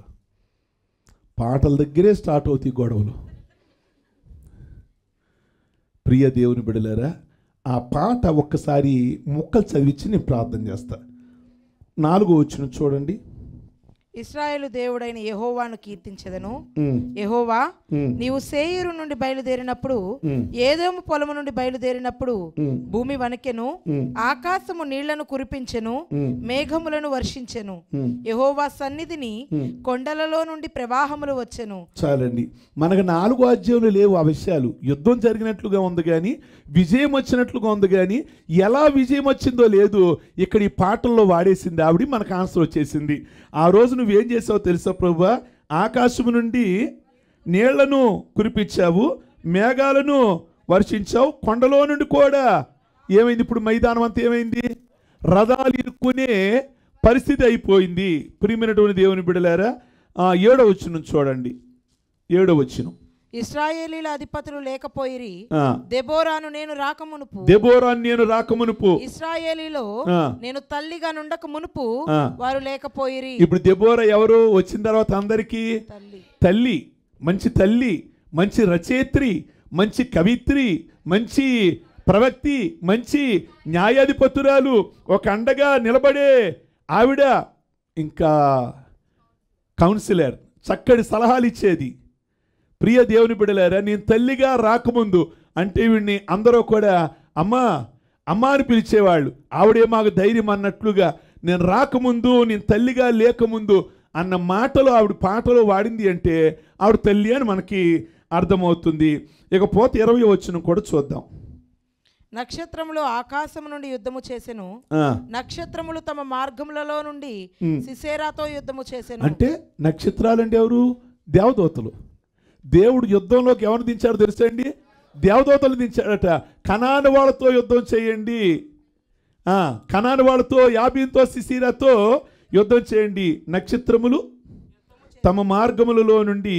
S1: పాటల దగ్గరే స్టార్ట్ అవుతాయి గొడవలు. ప్రియ దేవుని బిడ్డలారా, ఆ పాట ఒక్కసారి ముక్కలు చదివించి నేను ప్రార్థన చేస్తా. 4వ వచనం చూడండి.
S2: ఇశ్రాయేలు దేవుడైన యెహోవాను కీర్తించెదను. యెహోవా, నీవు సేయీరు నుండి బయలుదేరినప్పుడు, ఏదోము పొలము నుండి బయలుదేరినప్పుడు భూమి వణకెను, ఆకాశము నీళ్లను కురిపించెను, మేఘములను వర్షించెను. యెహోవా సన్నిధిని కొండలలో నుండి ప్రవాహములు వచ్చెను.
S1: చాలండి, మనకు 4 అధ్యాయులు లేవు ఆ విషయాలు. యుద్ధం జరిగినట్లుగా ఉంది కానీ, విజయం వచ్చినట్లుగా ఉంది కానీ, ఎలా విజయం వచ్చిందో లేదు. ఇక్కడ ఈ పాటల్లో వాడేసింది ఆవిడ. మనకు ఆన్సర్ వచ్చేసింది. ఆ రోజు నువ్వేం చేసావో తెలుసా ప్రభువా? ఆకాశము నుండి నీళ్లను కురిపించావు, మేఘాలను వర్షించావు, కొండలో నుండి కూడా ఏమైంది? ఇప్పుడు మైదానం అంతా ఏమైంది? రథాలు ఇరుక్కునే పరిస్థితి అయిపోయింది. ప్రియమైనటువంటి దేవుని బిడ్డలారా, 7వ వచనం చూడండి. 7వ వచనం.
S2: ఇశ్రాయేలీల అధిపతులు లేకపోయిరి, దెబోరాను నేను రాకమునుపు ఇశ్రాయేలీలో నేను తల్లిగా నుండక మునుపు వారు లేకపోయిరి.
S1: ఇప్పుడు దెబోరా ఎవరు? వచ్చిన తర్వాత అందరికీ తల్లి. మంచి తల్లి, మంచి రచయిత్రి, మంచి కవిత్రి, మంచి ప్రవక్తి, మంచి న్యాయాధిపతురాలు, ఒక అండగా నిలబడే ఆవిడ, ఇంకా కౌన్సిలర్, చక్కటి సలహాలు ఇచ్చేది. ప్రియ దేవుని బిడ్డలారా, నేను తల్లిగా రాకముందు అంటే వీడిని అందరూ కూడా అమ్మా అమ్మా అని పిలిచేవాళ్ళు. ఆవిడే మాకు ధైర్యం అన్నట్లుగా, నేను రాకముందు, నేను తల్లిగా లేకముందు అన్న మాటలు ఆవిడ పాటలో వాడింది అంటే ఆవిడ తల్లి అని మనకి అర్థమవుతుంది. ఇకపోతే 20వ వచనం కూడా చూద్దాం.
S2: నక్షత్రములు ఆకాశము నుండి యుద్ధము చేసెను, నక్షత్రములు తమ మార్గములలో నుండి సిసేరాతో యుద్ధము చేసెను.
S1: అంటే నక్షత్రాలు అంటే ఎవరు? దేవదూతలు. దేవుడు యుద్ధంలోకి ఎవరు దించారో తెలుసా అండి? దేవదూతలు దించాడట. కనాను వాళ్ళతో యుద్ధం చేయండి, కనాను వాళ్ళతో, యాబీన్తో, సిసీరాతో యుద్ధం చేయండి. నక్షత్రములు తమ మార్గములలో నుండి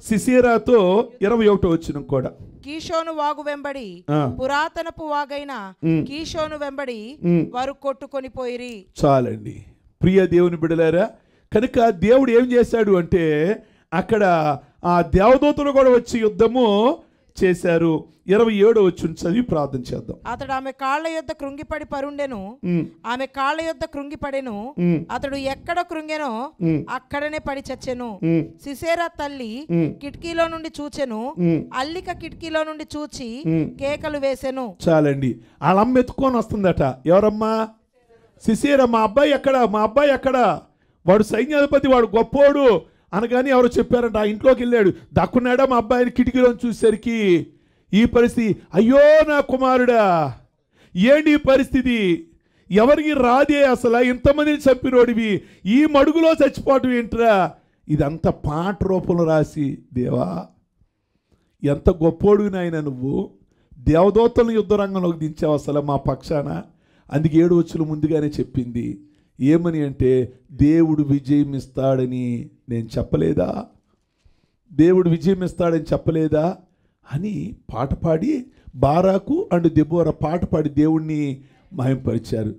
S1: సిసీరాతో. 21వ వచనం కూడా.
S2: కీషోను వాగు వెంబడి, పురాతనపు వాగైన కీషోను వెంబడి వారు కొట్టుకొని పోయిరి.
S1: చాలండి ప్రియ దేవుని బిడ్డలారా. కనుక దేవుడు ఏం చేశాడు అంటే, అక్కడ ఆ దేవదూతలు కూడా వచ్చి యుద్ధము చేశారు. 27వ వచనం చదివి ప్రార్థన చేద్దాం.
S2: అతడు ఆమె కాళ్ళ యొద్ద కృంగిపడి పరుండెను, ఆమె కాళ్ళ యొద్ద కృంగిపడెను. అతడు ఎక్కడ కృంగెనో అక్కడనే పడి చచ్చెను. సిసేరా తల్లి కిటికీలో నుండి చూచెను, అల్లిక కిటికీలో నుండి చూచి కేకలు వేసెను.
S1: చాలండి, వాళ్ళమ్మ ఎత్తుకొని వస్తుందట. ఎవరమ్మా? సిసేరా. మా అబ్బాయి ఎక్కడ? వాడు సైన్యాధిపతి, వాడు గొప్పోడు అనగానే ఎవరు చెప్పారంట. ఆ ఇంట్లోకి వెళ్ళాడు, దక్కున్నాడా మా అబ్బాయిని. కిటికీలో చూసేసరికి ఈ పరిస్థితి. అయ్యో నా కుమారుడా, ఏంటి ఈ పరిస్థితి? ఎవరికి రాదే అసలు? ఇంతమందిని చంపినోడివి ఈ మడుగులో చచ్చిపోవటం ఏంట్రా? ఇదంతా పాట రూపంలో రాసి, దేవా ఎంత గొప్పోడు నాయన, నువ్వు దేవదూతలను యుద్ధ రంగంలోకి దించావు అసలు మా పక్షాన. అందుకే 7 వచనం ముందుగానే చెప్పింది. ఏమని అంటే, దేవుడు విజయం ఇస్తాడని నేను చెప్పలేదా? దేవుడు విజయం ఇస్తాడని చెప్పలేదా అని పాట పాడి, బారాకు అండ్ దెబోరా పాట పాడి దేవుణ్ణి మహింపరిచారు.